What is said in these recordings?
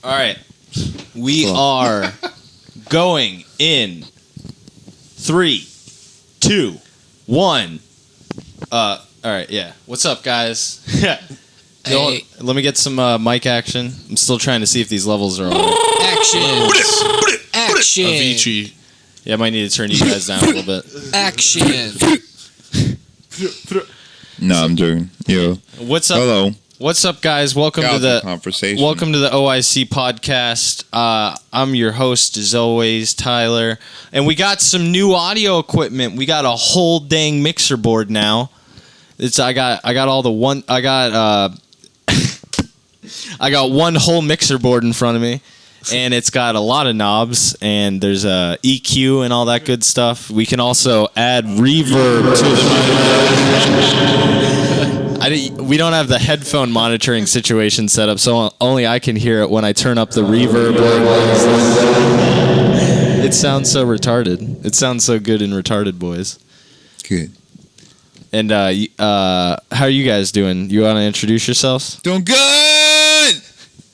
All right. We are going in 3, 2, 1. All right, yeah. What's up, guys? Hey. Let me get some mic action. I'm still trying to see if these levels are on. Action. Action. Avicii. Yeah, I might need to turn you guys down a little bit. Action. No, I'm joking. Yo. What's up? Hello. What's up, guys? Welcome to the conversation. Welcome to the OYC Podcast. I'm your host, as always, Tyler, and we got some new audio equipment. We got a whole dang mixer board now. I got one whole mixer board in front of me, and it's got a lot of knobs, and there's a EQ and all that good stuff. We can also add reverb to the. We don't have the headphone monitoring situation set up, so only I can hear it when I turn up the reverb. It sounds so retarded. It sounds so good in retarded, boys. Good. And how are you guys doing? You want to introduce yourselves? Doing good!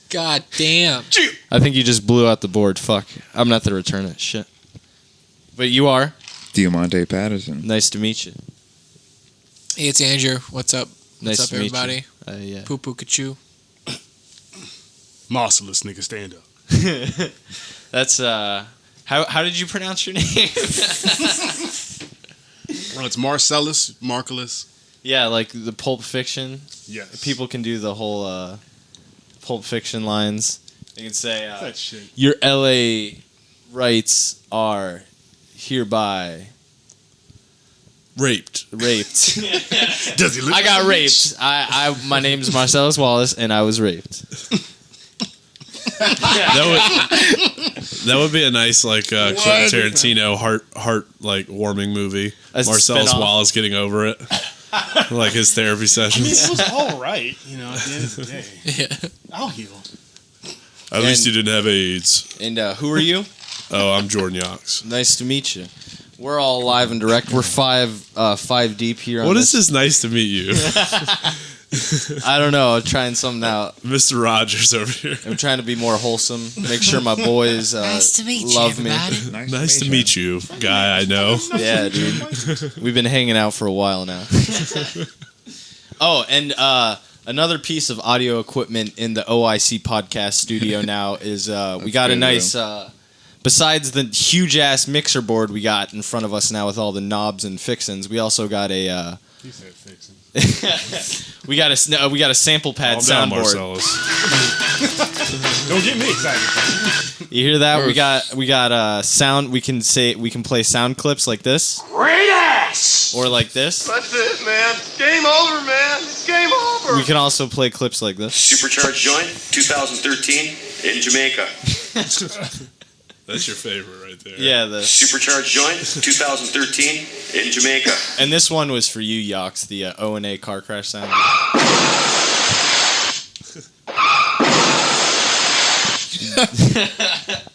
God damn. I think you just blew out the board. Fuck. I'm not to return it. Shit. But you are. Diamante Patterson. Nice to meet you. Hey, it's Andrew. What's up? Nice What's up, to meet everybody? you. Yeah. Poo poo kachoo. Marcellus, nigga, stand up. That's how did you pronounce your name? Well, it's Marcellus. Yeah, like the Pulp Fiction. Yes. People can do the whole Pulp Fiction lines. They can say, that shit. your LA rights are hereby Raped. raped. Does he look I got like a raped. bitch? My name's Marcellus Wallace, and I was raped. That would be a nice Quentin Tarantino heart like warming movie. A Marcellus spin-off. Wallace getting over it, like his therapy I mean, sessions. it was all right, at the end of the day. Yeah. I'll heal. At least you didn't have AIDS. And who are you? Oh, I'm Jordan Yox. Nice to meet you. We're all live and direct. We're five deep here. What is this? Nice to meet you, I don't know. I'm trying something out. Mr. Rogers over here. I'm trying to be more wholesome. Make sure my boys Nice to meet love you, me. everybody. Nice to meet you, guy I know. Yeah, dude. We've been hanging out for a while now. Oh, and another piece of audio equipment in the OYC Podcast studio now is we got a nice. Besides the huge ass mixer board we got in front of us now with all the knobs and fixins, we also got a. He said fixing. we got a sample pad Calm down, soundboard. Marcellus. Don't get me excited. You hear that? We got sound. We can play sound clips like this. Great ass! Or like this. That's it, man. Game over, man. It's game over. We can also play clips like this. Supercharged joint, 2013, in Jamaica. That's your favorite right there. Yeah, the Supercharged joint, 2013, in Jamaica. and this one was for you, Yox, the O&A car crash sound.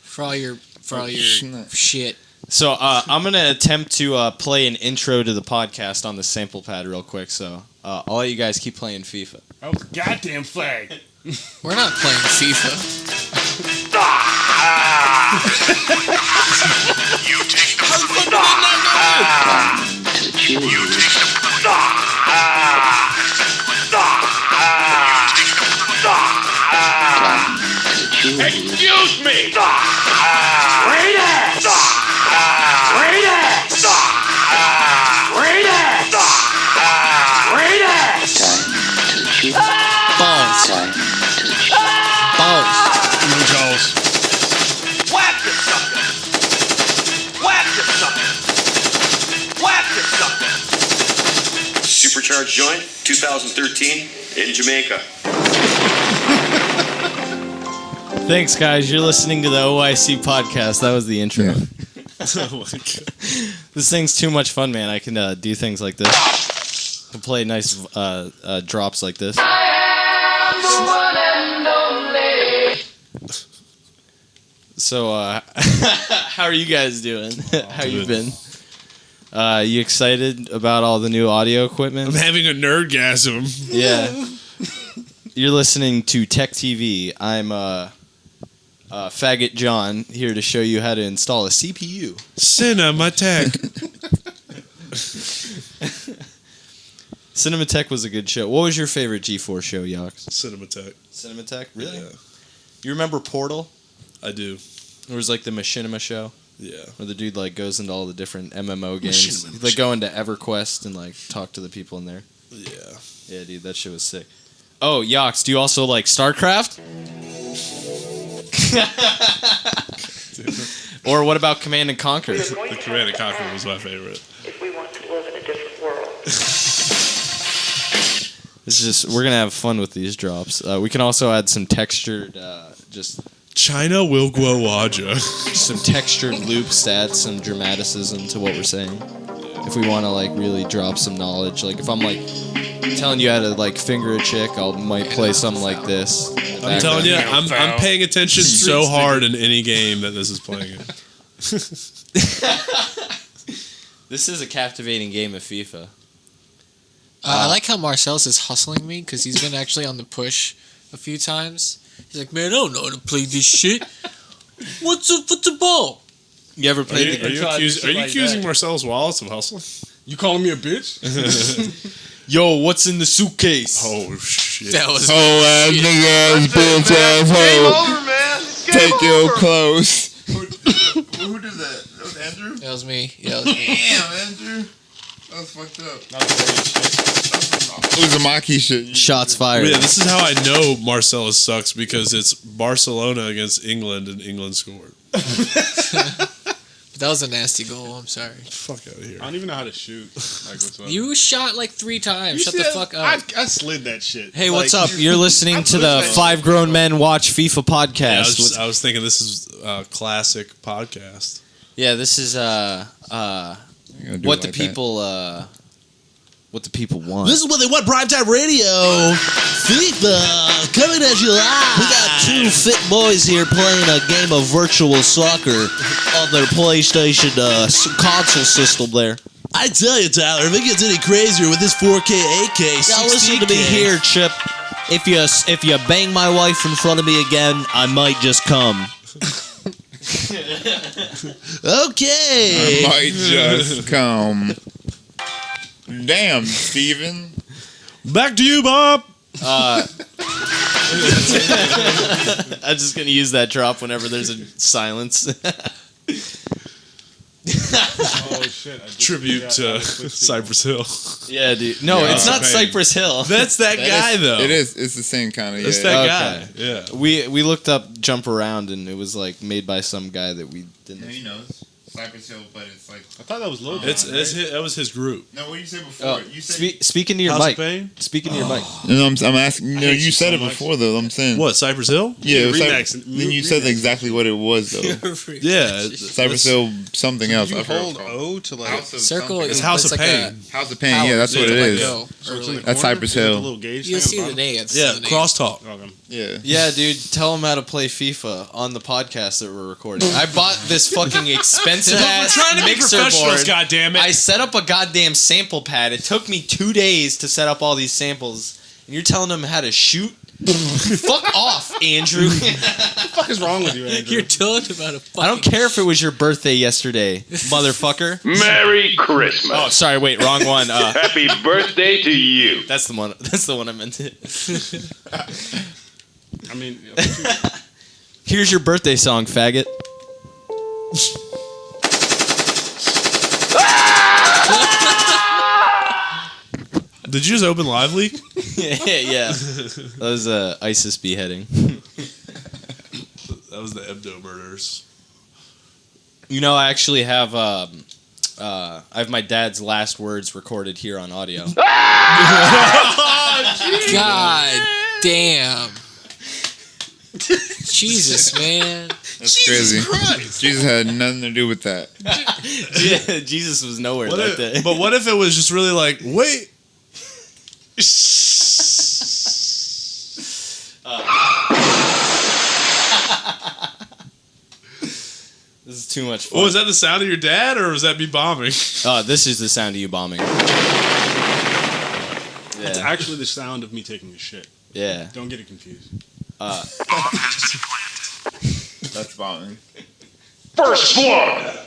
For all your shit. So I'm gonna attempt to play an intro to the podcast on the sample pad real quick. So I'll let you guys keep playing FIFA. Oh, goddamn flag. We're not playing FIFA. You take the You take Excuse me! Great ass! Great ass! Great ass! Great ass! Balls. Balls. Jaws. Whack the sucker! Whack the sucker! Whack the sucker! Supercharged joint, 2013, in Jamaica. Thanks, guys. You're listening to the OYC Podcast. That was the intro. Yeah. Oh my God. This thing's too much fun, man. I can do things like this. I can play nice drops like this. So, how are you guys doing? How you been? You excited about all the new audio equipment? I'm having a nerdgasm. Yeah. You're listening to Tech TV. I'm Faggot John here to show you how to install a CPU. Cinematech. Cinematech was a good show. What was your favorite G4 show, Yox? Cinematech. Cinematech? Really? Yeah, You remember Portal? I do. There was like the Machinima show Yeah. where the dude like goes into all the different MMO games. He'd like go into EverQuest and like talk to the people in there. Yeah. Yeah, dude, that shit was sick. Oh, Yox, do you also like StarCraft? Or what about Command and Conquer? The Command and Conquer was my favorite. If we want to live in a different world. It's just we're gonna have fun with these drops. We can also add some textured, just China will Guawaja. some textured loops to add some dramaticism to what we're saying. If we want to like really drop some knowledge, like if I'm like telling you how to like finger a chick, might play something like this. I'm telling you, I'm paying attention so hard in any game that this is playing in. This is a captivating game of FIFA. I like how Marcellus is hustling me because he's been actually on the push a few times. He's like, man, I don't know how to play this shit. What's a ball? You ever Are played you accusing Marcellus Wallace of hustling? You calling me a bitch? Yo, what's in the suitcase? Oh, shit. That was ass nigga ass bitch ass hoe. man. Take your clothes. Who did that? That was Andrew? That was me. Yeah, that was me. Damn, Andrew. That was fucked up. Uzumaki shit. Shots fired. Yeah, this is how I know Marcellus sucks because it's Barcelona against England and England scored. That was a nasty goal. I'm sorry. Fuck out of here. I don't even know how to shoot. Like, whatsoever. You shot like 3 times. You Shut the said- fuck up. I slid that shit. Hey, Like, what's up? You're listening to the Five Grown Men Watch FIFA podcast. I was thinking this is a classic podcast. Yeah, this is what the people want. This is what they want, primetime radio. FIFA, coming at you live. We got 2 fit boys here playing a game of virtual soccer on their PlayStation console system there. I tell you, Tyler, if it gets any crazier with this 4K, 8K, 16K. Now listen to me here, Chip. If you bang my wife in front of me again, I might just come. Okay. I might just come. Damn, Steven. Back to you, Bob. I'm just gonna use that drop whenever there's a silence. Oh shit! I just Tribute forgot how to quick Cypress Hill. Yeah, dude. No, Yeah. it's not Pain. Cypress Hill. That's that guy, though. It is. It's the same kind of. That's Yeah. that Okay. guy. Yeah. We looked up Jump Around and it was like made by some guy that we didn't. Yeah, he knows. Cypress Hill, but it's like. I thought that was Logan. That was his group. No, what did you say before? Oh, You said. speaking to your House of mic. Pain? Speaking to your mic. No, I'm asking. No, hate you you said so it much. before though. I'm saying. What, Cypress Hill? Yeah, it was Remix. then you said exactly what it was though. Yeah. Cypress Hill, something else. I forgot what it's called. O to like. House of Circle something. is House of like Pain. House of Pain. Yeah, that's what it is. That's Cypress Hill. You see the name. It's Yeah, the name. crosstalk. Yeah. Yeah, dude, tell him how to play FIFA on the podcast that we're recording. I bought this fucking expensive ass trying to be mixer professionals, board. goddammit. I set up a goddamn sample pad. It took me 2 days to set up all these samples, and you're telling them how to shoot? Fuck off, Andrew. What the fuck is wrong with you, Andrew? You're telling about a fucking I don't care if it was your birthday yesterday, motherfucker. Merry Christmas. Oh, sorry, wait, wrong one. Happy birthday to you. That's the one. That's the one I meant to. I mean, Here's your birthday song, faggot. Did you just open Live Leak? Yeah. That was ISIS beheading. That was the Hebdo murders. You know, I actually have I have my dad's last words recorded here on audio. God damn. Jesus, man. That's crazy. Jesus had nothing to do with that. Yeah, Jesus was nowhere that day. But what if it was just really like, wait. This is too much fun. Oh, was that the sound of your dad, or was that me bombing? Oh, this is the sound of you bombing. it's Yeah. actually the sound of me taking a shit. Yeah. Don't get it confused. That's bombing. First blood.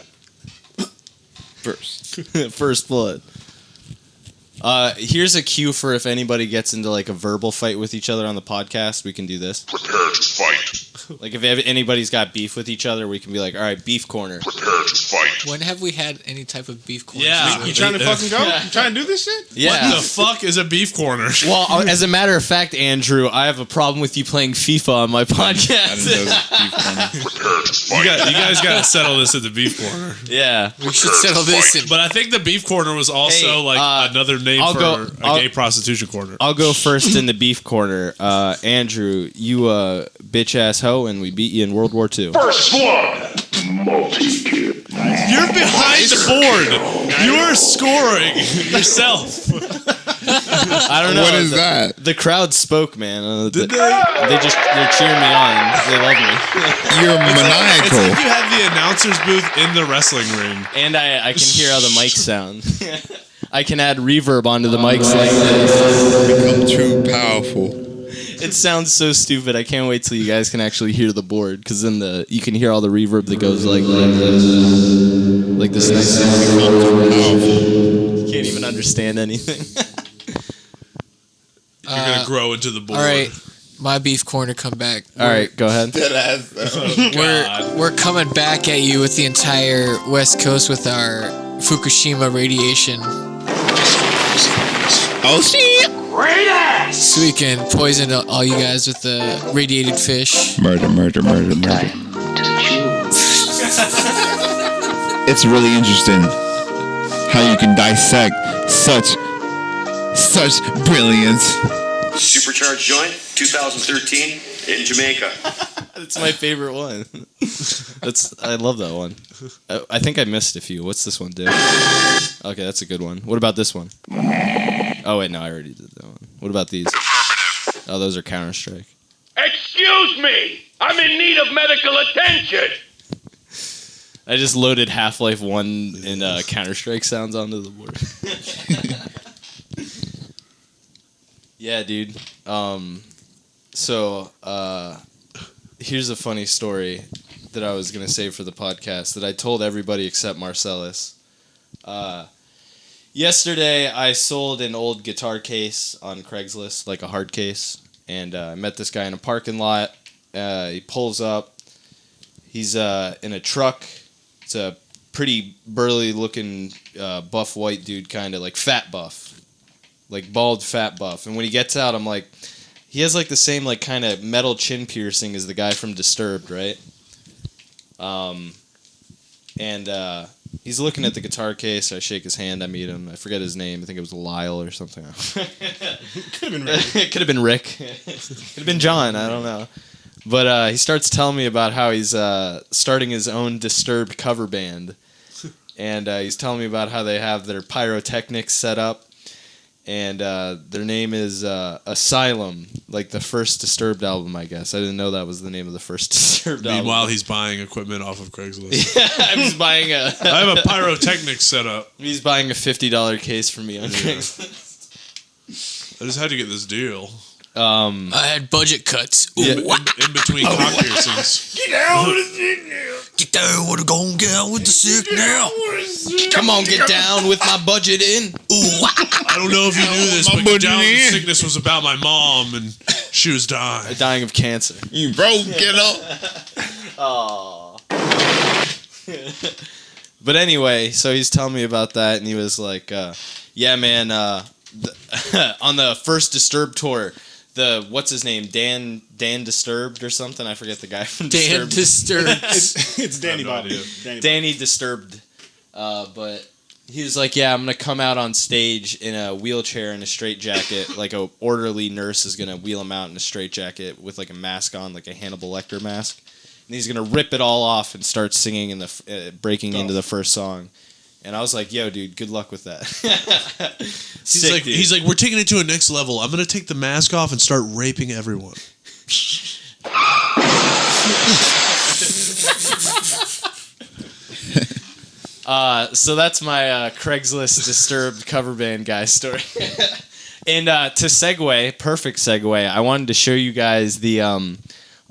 First blood. Here's a cue for if anybody gets into like a verbal fight with each other on the podcast, we can do this. Prepare to fight. Like if anybody's got beef with each other, we can be like, all right, beef corner. Prepare to fight. When have we had any type of beef corner? Yeah. You trying to fucking go? You trying to do this shit? Yeah. What the fuck is a beef corner? Well, as a matter of fact, Andrew, I have a problem with you playing FIFA on my I didn't know podcast. beef corner. Prepare to fight. You guys got to settle this at the beef corner. Yeah. We should settle this in. But I think the beef corner was also Hey, another name I'll for go- a gay prostitution corner. I'll go first in the beef corner. Andrew, you bitch ass hoe, and we beat you in World War II. First blood. Multi-kit. You're behind the board. You're scoring yourself. I don't know. What is that? The crowd spoke, man. Did they? They're cheering me on. They love me. You're It's maniacal. like you have the announcer's booth in the wrestling ring. And I can hear how the mics sound. I can add reverb onto the mics like this. Become too powerful. It sounds so stupid. I can't wait till you guys can actually hear the board, because then you can hear all the reverb that goes like this. Like this nice sound. You can't even understand anything. You're gonna grow into the board. All right, my beef corner, come back. All right, go ahead. Dead ass though. We're coming back at you with the entire West Coast with our Fukushima radiation, Oh shit! so we can poison all you guys with the radiated fish. Murder. It's really interesting how you can dissect such brilliance. Supercharged joint, 2013 in Jamaica. That's my favorite one. I love that one. I think I missed a few. What's this one do? Okay, that's a good one. What about this one? Oh wait, no, I already did that one. What about these? Oh, those are Counter-Strike. Excuse me, I'm in need of medical attention. I just loaded Half-Life 1 and Counter-Strike sounds onto the board. Yeah, dude. So here's a funny story that I was going to say for the podcast that I told everybody except Marcellus. Yesterday, I sold an old guitar case on Craigslist, like a hard case, and I met this guy in a parking lot. He pulls up. He's in a truck. It's a pretty burly-looking buff white dude, kind of like fat buff, like bald fat buff. And when he gets out, I'm like, he has like the same like kind of metal chin piercing as the guy from Disturbed, right? He's looking at the guitar case. I shake his hand. I meet him. I forget his name. I think it was Lyle or something. Could have been Rick. It could have been Rick. Could have been John. I don't know. But he starts telling me about how he's starting his own Disturbed cover band. And he's telling me about how they have their pyrotechnics set up. And their name is Asylum, like the first Disturbed album, I guess. I didn't know that was the name of the first Disturbed album. Meanwhile, he's buying equipment off of Craigslist. I'm just buying I have a pyrotechnics setup. He's buying a $50 case for me on Craigslist. I just had to get this deal. I had budget cuts. Ooh, Yeah. In between cock piercings. Get down with the sick now. Get down, wanna go and get out with the sick now. Come on, get down with my budget in. Ooh, I don't know if you knew this, My but budget Down in. sickness was about my mom, and she was dying. Dying of cancer. You broke, get up. Aww. But anyway, so he's telling me about that, and he was like, yeah, man, on the first Disturbed tour, what's his name? Dan Disturbed or something? I forget the guy from Dan Disturbed. Disturbed. It's Danny no Bobby. idea. Danny Disturbed. But he was like, yeah, I'm going to come out on stage in a wheelchair and a straitjacket. Like a orderly nurse is going to wheel him out in a straitjacket with like a mask on, like a Hannibal Lecter mask. And he's going to rip it all off and start singing in breaking into the first song. And I was like, yo, dude, good luck with that. He's like, we're taking it to a next level. I'm going to take the mask off and start raping everyone. So that's my Craigslist Disturbed cover band guy story. And to segue, perfect segue, I wanted to show you guys the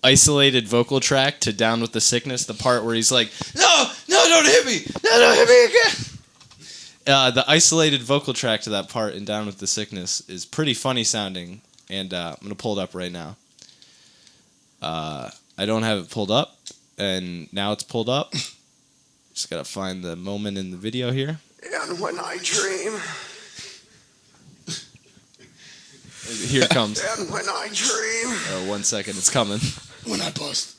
isolated vocal track to Down with the Sickness, the part where he's like, no, don't hit me. No, don't hit me again. The isolated vocal track to that part in Down with the Sickness is pretty funny sounding, and I'm going to pull it up right now. I don't have it pulled up, and now it's pulled up. Just got to find the moment in the video here. And when I dream. Here it comes. And when I dream. 1 second, it's coming. When I bust.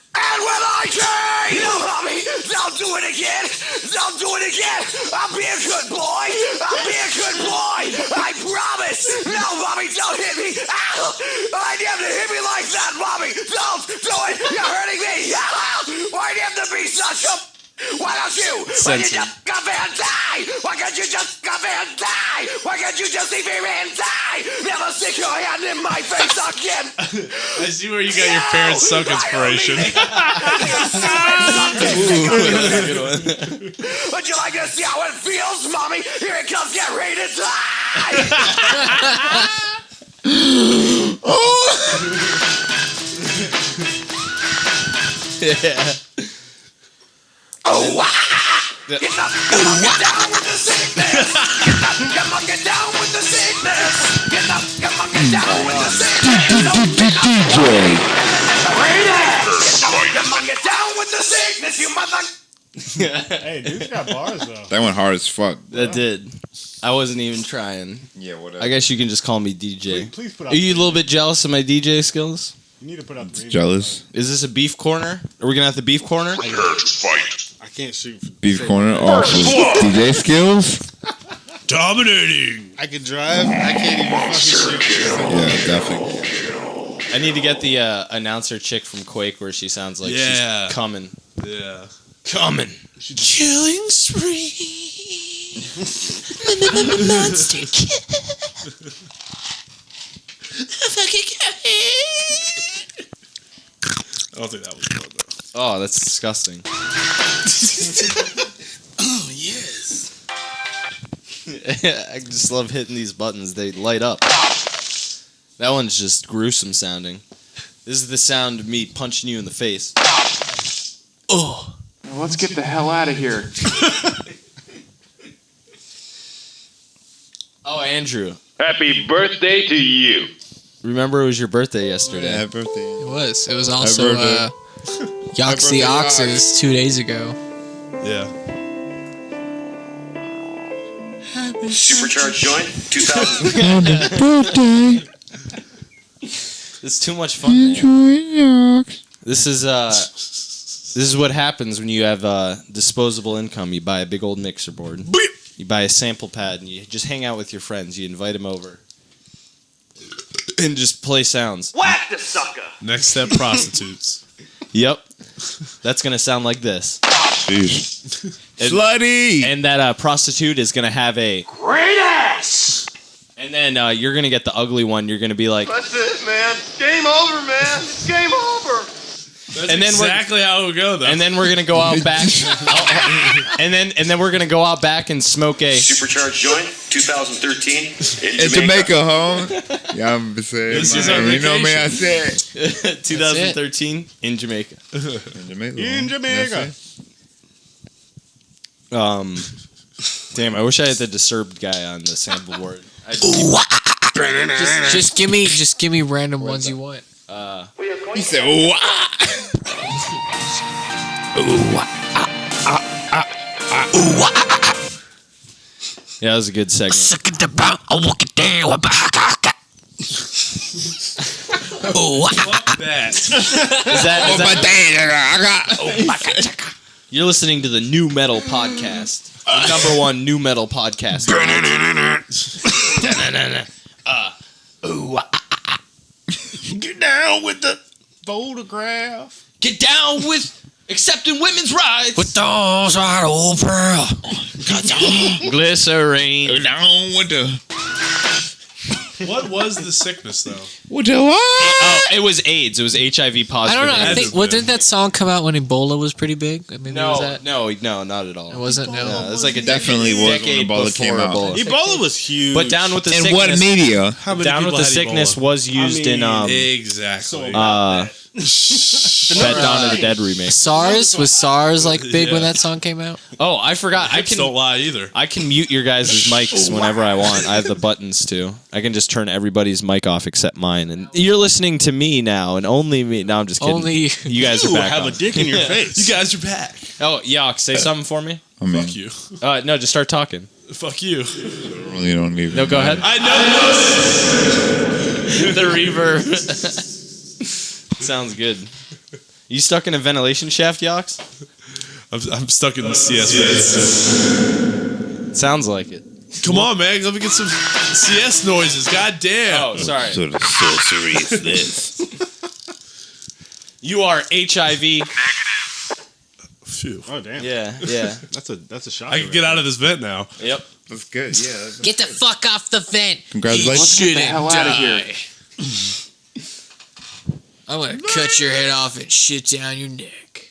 And when I dream. No, mommy, don't do it again. Don't do it again. I'll be a good boy. I'll be a good boy. I promise. No, mommy, don't hit me. Ow! I need to hit me like that, mommy. Don't do it. You're hurting me. Ow! Why do you have to be such a... Why don't you? Why can't you just come and die? Why can't you just come and die? Why can't you just leave me and die? Never stick your hand in my face again. I see where you got your parents' suck inspiration. Would you like to see how it feels, mommy? Here it comes. Get ready to die. Yeah. Oh, wow. Get up, come on, get down with the sickness. Get up, come on, get down with the sickness. Get up, come on, get down with the sickness. Come on, get down with the sickness, you mother... Hey, dude's got bars, though. That went hard as fuck. That did. I wasn't even trying. Yeah, whatever. I guess you can just call me DJ. Please put out Are you a little bit jealous of my DJ skills? You need to put out the radio. Jealous? Is this a beef corner? Are we gonna have the beef corner? I can't shoot. Beef corner? Oh, for DJ skills? Dominating. I can drive. I can't even fucking shoot. Yeah, definitely. I need to get the announcer chick from Quake where she sounds like she's coming. Yeah. Coming. Killing spree. Monster kill. I don't think that was good, though. Oh, that's disgusting. Oh, yes. I just love hitting these buttons. They light up. That one's just gruesome sounding. This is the sound of me punching you in the face. Oh. Let's get the hell out of here. Oh, Andrew. Happy birthday to you. Remember it was your birthday yesterday. Yeah, happy birthday. It was. It was also Yox the Ox's 2 days ago. Yeah. Supercharged joint, 2000. Happy birthday. This is too much fun, man. This is what happens when you have disposable income. You buy a big old mixer board. You buy a sample pad and you just hang out with your friends. You invite them over. And just play sounds. Whack the sucker! Next step, prostitutes. Yep. That's going to sound like this. Jeez. Slutty! And that prostitute is going to have a Great ass! And then you're going to get the ugly one. You're going to be like... That's it, man. Game over, man. It's game over. That's and then exactly how it would go, though. And then we're going to go out back. and then we're going to go out back and smoke a... Supercharged joint, 2013, in Jamaica, home. Yeah, I'm saying. This is our you know me, I vacation. said. 2013 in Jamaica. In Jamaica. In Jamaica. Damn, I wish I had the disturbed guy on the sample board. Just give me random ones you want. He said, "Ooh, Yeah, that was a good segment. Is Fuck that. You're listening to the New Metal Podcast. The number one new metal podcast. Get down with the photograph. Get down with accepting women's rights. With those right over. Glycerine. Get down with the. What was the sickness though? What the what? Oh, it was AIDS. It was HIV positive. I don't know. I Had think to have didn't that song come out when Ebola was pretty big? I mean, was that? No, not at all. It wasn't. No. No, it was like a Definitely was when decade Ebola before came out. Ebola. Ebola was huge. But Down with the In Sickness. what media? How many Down with people the had Sickness Ebola? was used in Exactly. that Dawn of the Dead remake. SARS was SARS like big when that song came out? Oh, I forgot. Hips don't lie either. I can mute your guys' mics whenever I want. I have the buttons too. I can just turn everybody's mic off except mine. And you're listening to me now, and only me. No, I'm just kidding. Only you guys are back have on. a dick in your face. You guys are back. Oh, Yock, say something for me. I mean, Fuck you. No, just start talking. Fuck you. really don't even. No, go ahead. I know. The reverb. Sounds good. You stuck in a ventilation shaft, Yox? I'm stuck in the CS bed. Sounds like it. Come on, man. Let me get some CS noises. God damn. Oh, sorry. What sort of sorcery is this? You are HIV. Phew. Oh damn. Yeah. That's a shot. I can get out of this vent now. Yep. That's good. Yeah. Get the fuck off the vent. Congratulations. Get the hell out of here. I'm gonna cut your head off and shit down your neck.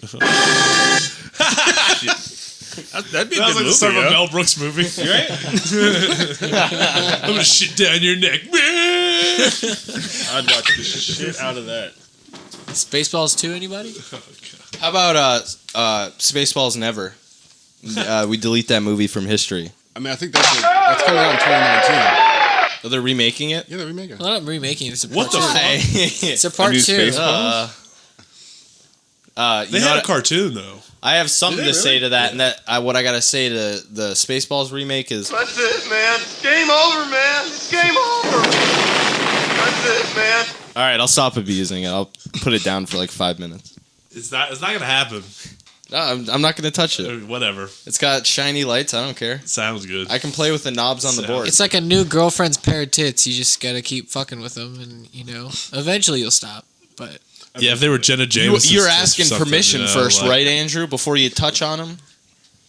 That'd be a Sounds good like the movie. start of a yo. Mel Brooks movie. Right? I'm gonna shit down your neck. I'd watch the shit out of that. Spaceballs 2, anybody? How about Spaceballs Never? We delete that movie from history. I mean, I think that's coming out in 2019. Oh, they're remaking it? Yeah, they're remaking it. Well, not remaking it. It's a part What the 2. fuck? It's a part new 2. Spaceballs? They had a cartoon though. I have something Did to they say really? to that, and what I gotta say to the Spaceballs remake is That's it, man. Game over, man. It's game over. That's it, man. all right. I'll stop abusing it. I'll put it down for like 5 minutes. It's not gonna happen. No, I'm not gonna touch it. Whatever. It's got shiny lights. I don't care. Sounds good. I can play with the knobs on the board. It's like a new girlfriend's pair of tits. You just gotta keep fucking with them, and eventually you'll stop. But Yeah, if they were Jenna Jameson. You're asking permission first, right, Andrew? Before you touch on them.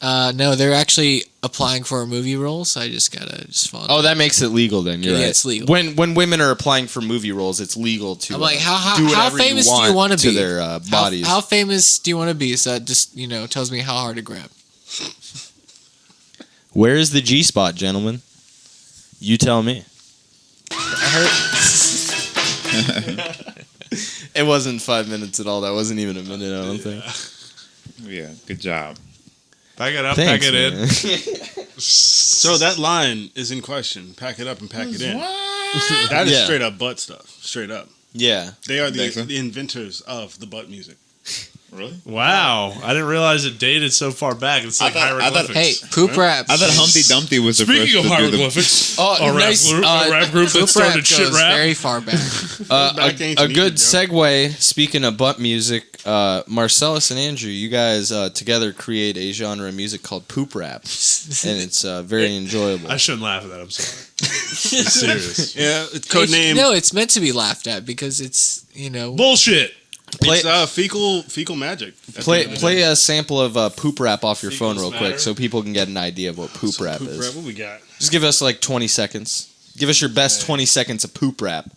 no, they're actually applying for a movie role, so I just gotta follow. Oh, that makes it legal then. You're Yeah, right. it's legal. When women are applying for movie roles, it's legal to. I'm like, do how whatever famous do you want to to be? their bodies? How famous do you want to be? So that just tells me how hard to grab. Where is the G spot, gentlemen? You tell me. It wasn't 5 minutes at all. That wasn't even a minute. I don't think. Yeah, good job. Pack it up, Thanks, pack it in. So that line is in question. Pack it up and pack it in. That is Yeah. straight up butt stuff. Straight up. Yeah. They are Think so? the inventors of the butt music. Really? Wow, I didn't realize it dated so far back. It's like I thought- hieroglyphics. Hey, poop rap. I thought Humpty Dumpty was the Speaking first of to do the. hieroglyphics, Oh, a rap nice. group, a rap group that Poop rap started shit goes rap. very far back. Back to A ancient good Egypt, segue. Speaking of butt music, Marcellus and Andrew, you guys together create a genre of music called poop rap, and it's very enjoyable. I shouldn't laugh at that. I'm sorry. I'm serious. Yeah, it's code name. No, it's meant to be laughed at because it's Bullshit. Play, It's fecal magic. play a sample of poop rap off your phone Fecals real quick matter. so people can get an idea of what poop rap Poop is. rap, what we got? Just give us like 20 seconds. Give us your best 20 seconds of poop rap.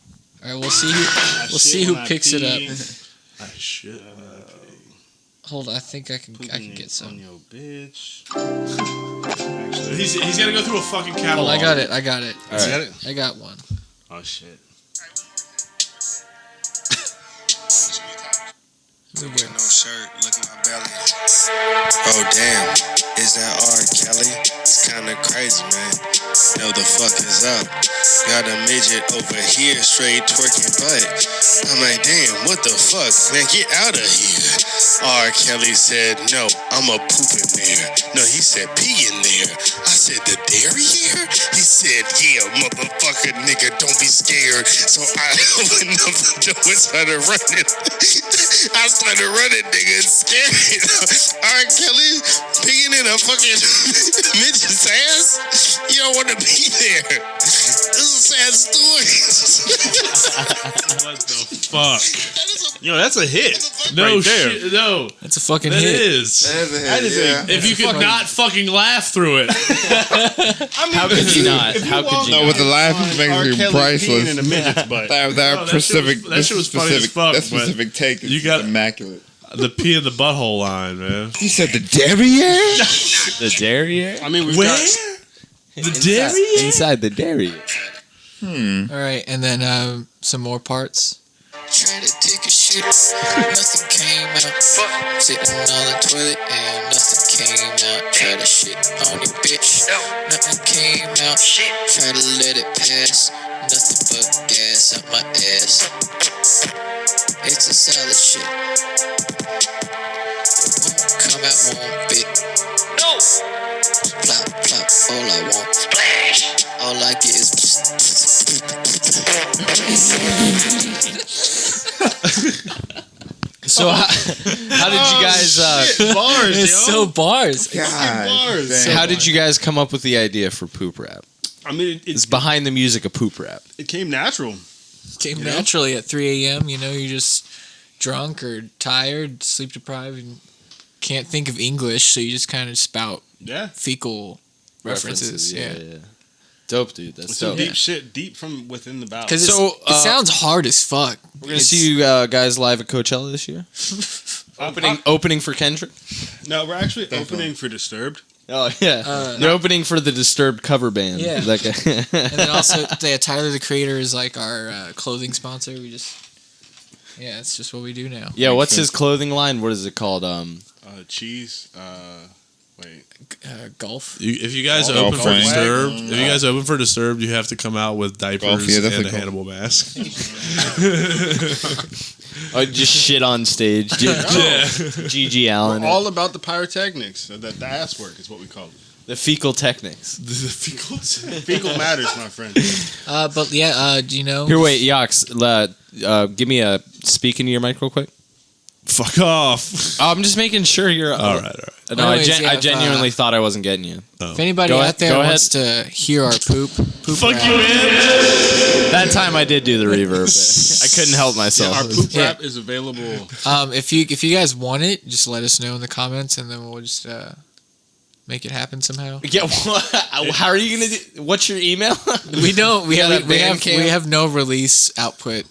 All right, we'll see who picks it up. I shit. Hold on, I think I can get On some. your bitch. He's gonna go through a fucking Hold catalog. on, I got it. All right. I got one. Oh shit. No shirt, look at my belly. Oh damn, is that R. Kelly? It's kinda crazy, man. No, the fuck is up? Got a midget over here, straight twerking butt. I'm like, damn, what the fuck? Man, get out of here. R. Kelly said, no, I'm a poop in there. No, he said pee in there. I said, the dairy here? He said, yeah, motherfucker, nigga, don't be scared. So I opened up the door and started running. I started running, nigga, scared. R. Kelly peeing in a fucking midget's ass? You don't want to be there. This is sad stories. What the fuck? Yo, that's a hit. No right there. shit. No. That's a fucking That hit. is. That is a hit, yeah. If you could not fucking laugh through it. How could you not? How could you No, not? with the laugh R. makes me Kelly priceless. peeing in a midget's butt. That No, that shit was funny as fuck, that but specific take is you got- immaculate. The pee in the butthole line, man. He said the derriere? The derriere? I mean, we've Where? got The derriere? Inside the derriere. All right, and then some more parts. Tried to take a shit, nothing came out. Sitting on the toilet and nothing came out. Try to shit on your bitch, nothing came out. Try to let it pass, nothing but gas up my ass. It's a solid shit. It won't come out one bit. No. Plop, plop, all I want. Splash. All I get is. So how did you guys? bars, It's yo. so bars. God, bars. damn. How did you guys come up with the idea for poop rap? I mean, It's behind the music of poop rap. it came natural. Came You know? naturally at 3 a.m. You know, you're just drunk or tired, sleep deprived, and can't think of English, so you just kind of spout Yeah. fecal references. Yeah. Dope, dude. That's Some dope. deep shit, deep from within the bowels. Because So, it sounds hard as fuck. We're gonna see you guys live at Coachella this year. Opening for Kendrick. No, we're actually Definitely. opening for Disturbed. Oh yeah, you're opening for the Disturbed cover band. Yeah. Like And then also, Tyler the Creator is like our clothing sponsor. Yeah, it's just what we do now. yeah. What's his clothing line? What is it called? Cheese. Wait. Golf. If you guys Golf open for Frank. Disturbed, if you guys open for Disturbed, you have to come out with diapers Golf, yeah, that's and a a golf. Hannibal mask. Oh, just shit on stage. G.G. Allen. All about the pyrotechnics. The ass work is what we call it. The fecal technics. The fecal. Fecal matters, my friend. But yeah, do you know? Here, wait, Yox. Give me a speak into your mic real quick. Fuck off. I'm just making sure you're. All right. No, Anyways, I genuinely thought I wasn't getting you. If anybody Go out ahead- there go wants to hear our poop Fuck rap, you, man. That time I did do the reverb. But I couldn't help myself. Our poop Yeah. rap is available. if you guys want it, just let us know in the comments, and then we'll just make it happen somehow. Yeah, how are you gonna do? What's your email? We don't. We got have a we have Bandcamp? we have no release output.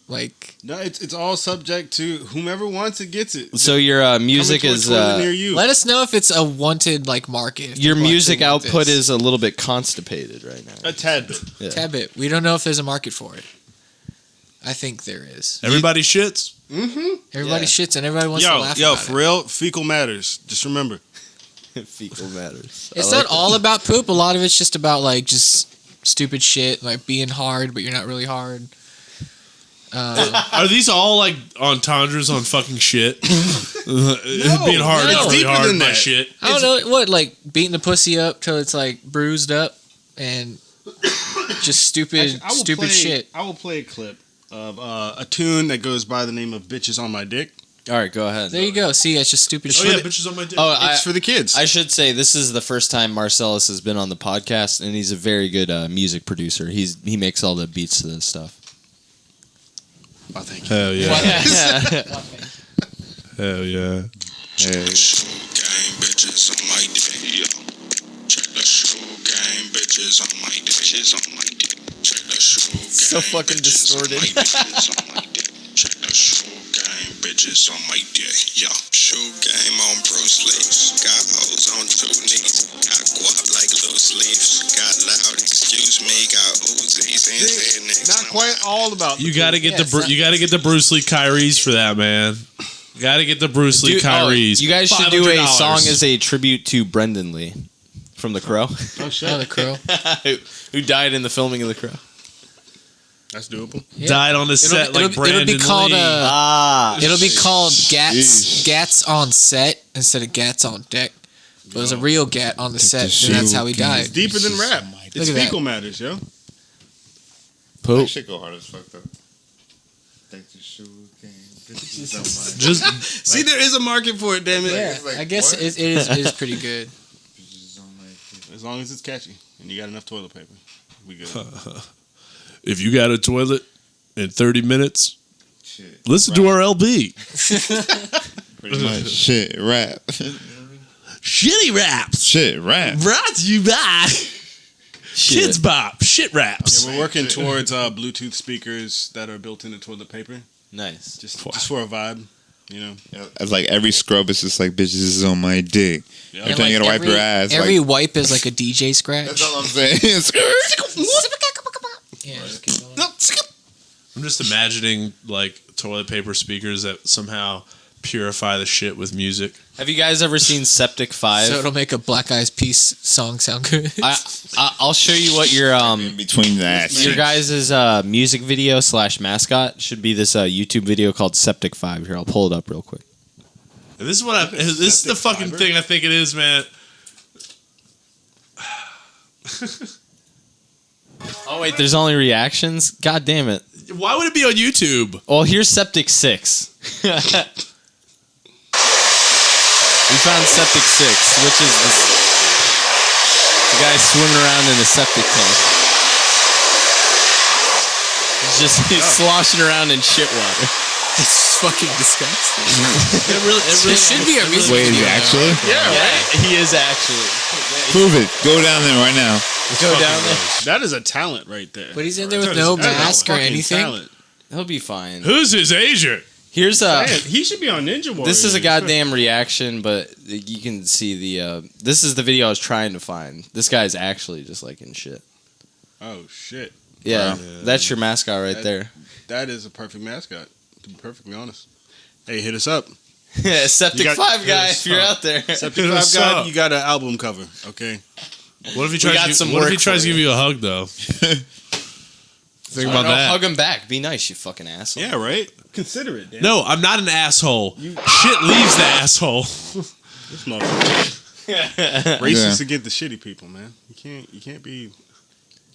Like No, it's all subject to whomever wants it gets it. So your music Coming is to a toilet near you. let us know if it's a wanted like market. If your people music actually want output this. is a little bit constipated right now. A tad bit. Yeah. Tad bit. We don't know if there's a market for it. I think there is. Everybody shits. Everybody shits and everybody wants to laugh Yo, about for it. real, fecal matters. Just remember. Fecal matters. It's not all about poop. A lot of it's just about like just stupid shit, like being hard, but you're not really hard. Are these all like entendres on fucking shit? Being hard no, is really deeper hard than by that. shit. I don't know what, like beating the pussy up till it's like bruised up and just stupid, Actually, stupid shit. I will play a clip of a tune that goes by the name of "Bitches on My Dick." All right, go ahead. There you go. See, it's just stupid Oh shit. yeah, bitches on my dick. Oh, It's for the kids. I should say this is the first time Marcellus has been on the podcast, and he's a very good music producer. He makes all the beats to this stuff. Oh, thank you. Hell yeah. Hell yeah. Gang bitches on my dick, yo. Check the shoe gang bitches on my dick. Bitches on my dick. Check the shoe gang So fucking bitches on distorted. my bitches on my dick. Check the shoe gang bitches on my dick, yo. Shoe game on Bruce Lee. Got hoes on 2 knees. Got guap like loose leaves. Got loud, excuse me. Got Uzis and Xanax. Not quite all about. You got to get the Bruce Lee Kyries for that, man. You got to get the Bruce Lee Dude, Kyries. you guys should do a $500. song as a tribute to Brendan Lee from The Crow, Oh shit, Oh, the crow. who died in the filming of The Crow. that's doable. Yeah. Died on the set like Brandon it'll be called Lee. it'll be called Jeez. Gats on set instead of Gats on deck. But it was a real Gat on the set, the and that's how he shoe died. It's deeper than rap. It's Look at that. fecal matters, yo. That shit go hard as fuck though. Take the shoe game. Just See, there is a market for it. Damn it. Yeah, like, I guess what? it is pretty good. As long as it's catchy and you got enough toilet paper, we good. if you got a toilet in 30 minutes, Shit. listen to our LB. Pretty much. Shit, rap. Shitty raps. Shit, rap. Brought to you by Kids Bop. Shit raps. Yeah, we're working towards Bluetooth speakers that are built into toilet paper. Nice. Just for a vibe, you know. It's like every scrub is just like, bitches is on my dick. Yeah. Every time you gotta wipe your ass. Every like, wipe is like a DJ scratch. that's all I'm saying. Yeah, just keep going. I'm just imagining like toilet paper speakers that somehow purify the shit with music. Have you guys ever seen Septic 5? So it'll make a Black Eyed Peas song sound good. I'll show you what your in between that. your guys' music video / mascot should be. This YouTube video called Septic 5. Here, I'll pull it up real quick. And this is what this is the fucking thing I think it is, man. Oh wait, there's only reactions? God damn it. Why would it be on YouTube? Well, here's Septic 6. We found Septic 6, which is the guy swimming around in a septic tank. He's sloshing around in shit water. It's fucking disgusting. It really should be a music Wait, is video. he actually? Yeah, he is actually. Prove it. Go down there right now. Go down there. That is a talent right there. But he's in there with no mask or anything. Talent. He'll be fine. Who's his agent? Here's a. Man, he should be on Ninja Warrior. This is a goddamn reaction, but you can see the. This is the video I was trying to find. This guy's actually just like in shit. Oh shit! Yeah, Wow. that's your mascot right there. That is a perfect mascot. To be perfectly honest. Hey, hit us up. Septic 5 guy, if you're out there. Septic Hit 5 us guy, up. you got an album cover, okay? What if he got tries? some What if he work tries for to give you. you a hug though? Think about that. Hug him back. Be nice, you fucking asshole. Yeah, right. Consider it. Dan. No, I'm not an asshole. Shit leaves the asshole. This motherfucker. Racist against the shitty people, man. You can't be.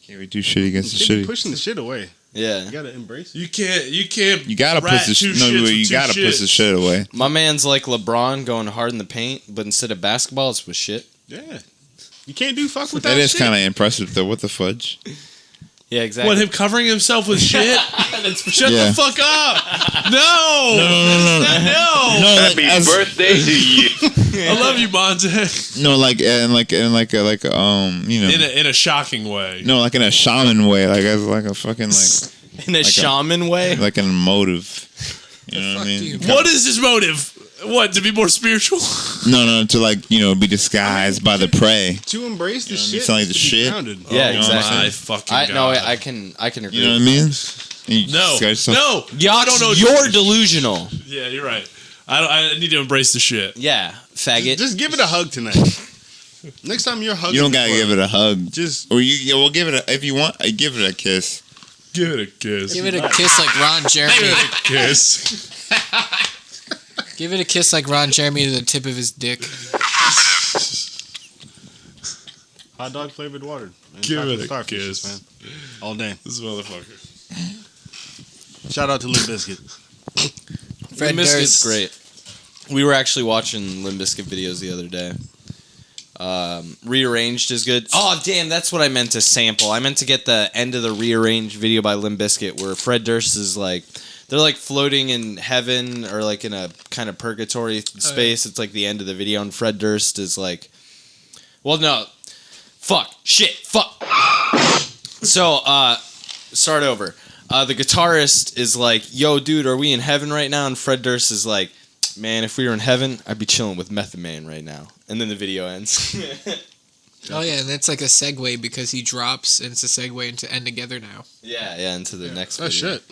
Can't we do shit against the You can't be shitty? pushing the shit away. Yeah. You gotta embrace it. You can't. You gotta rat push the two shit. No, shits with you two gotta push the shits. shit away. My man's like LeBron going hard in the paint, but instead of basketball, it's with shit. Yeah. You can't do fuck with That that is shit. kind of impressive though. What the fudge? Yeah, exactly. What, him covering himself with shit? Shut Yeah. the fuck up! No! No, like, Happy birthday to you. I love you, Monte. No, like and like you know, In a shocking way. no, like in a shaman way, like as like a fucking like in a shaman way? like an emotive. You know what I mean? What is his motive? What, to be more spiritual? No, to like be disguised by the prey. To embrace the You know what I mean? shit. Sound like is the to be shit? grounded. Yeah, You know what I'm exactly. My fucking I God. I can agree. You know what I mean? And you No, disguise yourself- no. Yachts, I don't know. you're delusional. Yeah, you're right. I need to embrace the shit. Yeah, faggot. Just give it a hug tonight. Next time you're hugging. You don't gotta give it a hug. Just Or we'll give it if you want. Give it a kiss. Give it a kiss. Give it a kiss like Ron Jeremy. Kiss. Give it a kiss like Ron Jeremy to the tip of his dick. hot dog flavored water. Man. Give Chocolate it a starfishes, kiss. man. All day. This motherfucker. Shout out to Limp Bizkit. Fred Limp Bizkit's Durst. great. We were actually watching Limp Bizkit videos the other day. Rearranged is good. Oh, damn, that's what I meant to sample. I meant to get the end of the Rearranged video by Limp Bizkit where Fred Durst is like, they're like floating in heaven or like in a kind of purgatory space. It's like the end of the video, and Fred Durst is like, well, no. Fuck. Shit. Fuck. So, start over. The guitarist is like, yo, dude, are we in heaven right now? And Fred Durst is like, man, if we were in heaven, I'd be chilling with Method Man right now. And then the video ends. Oh yeah, and that's like a segue because he drops and it's a segue into End Together now. Yeah, into the next Oh video. shit.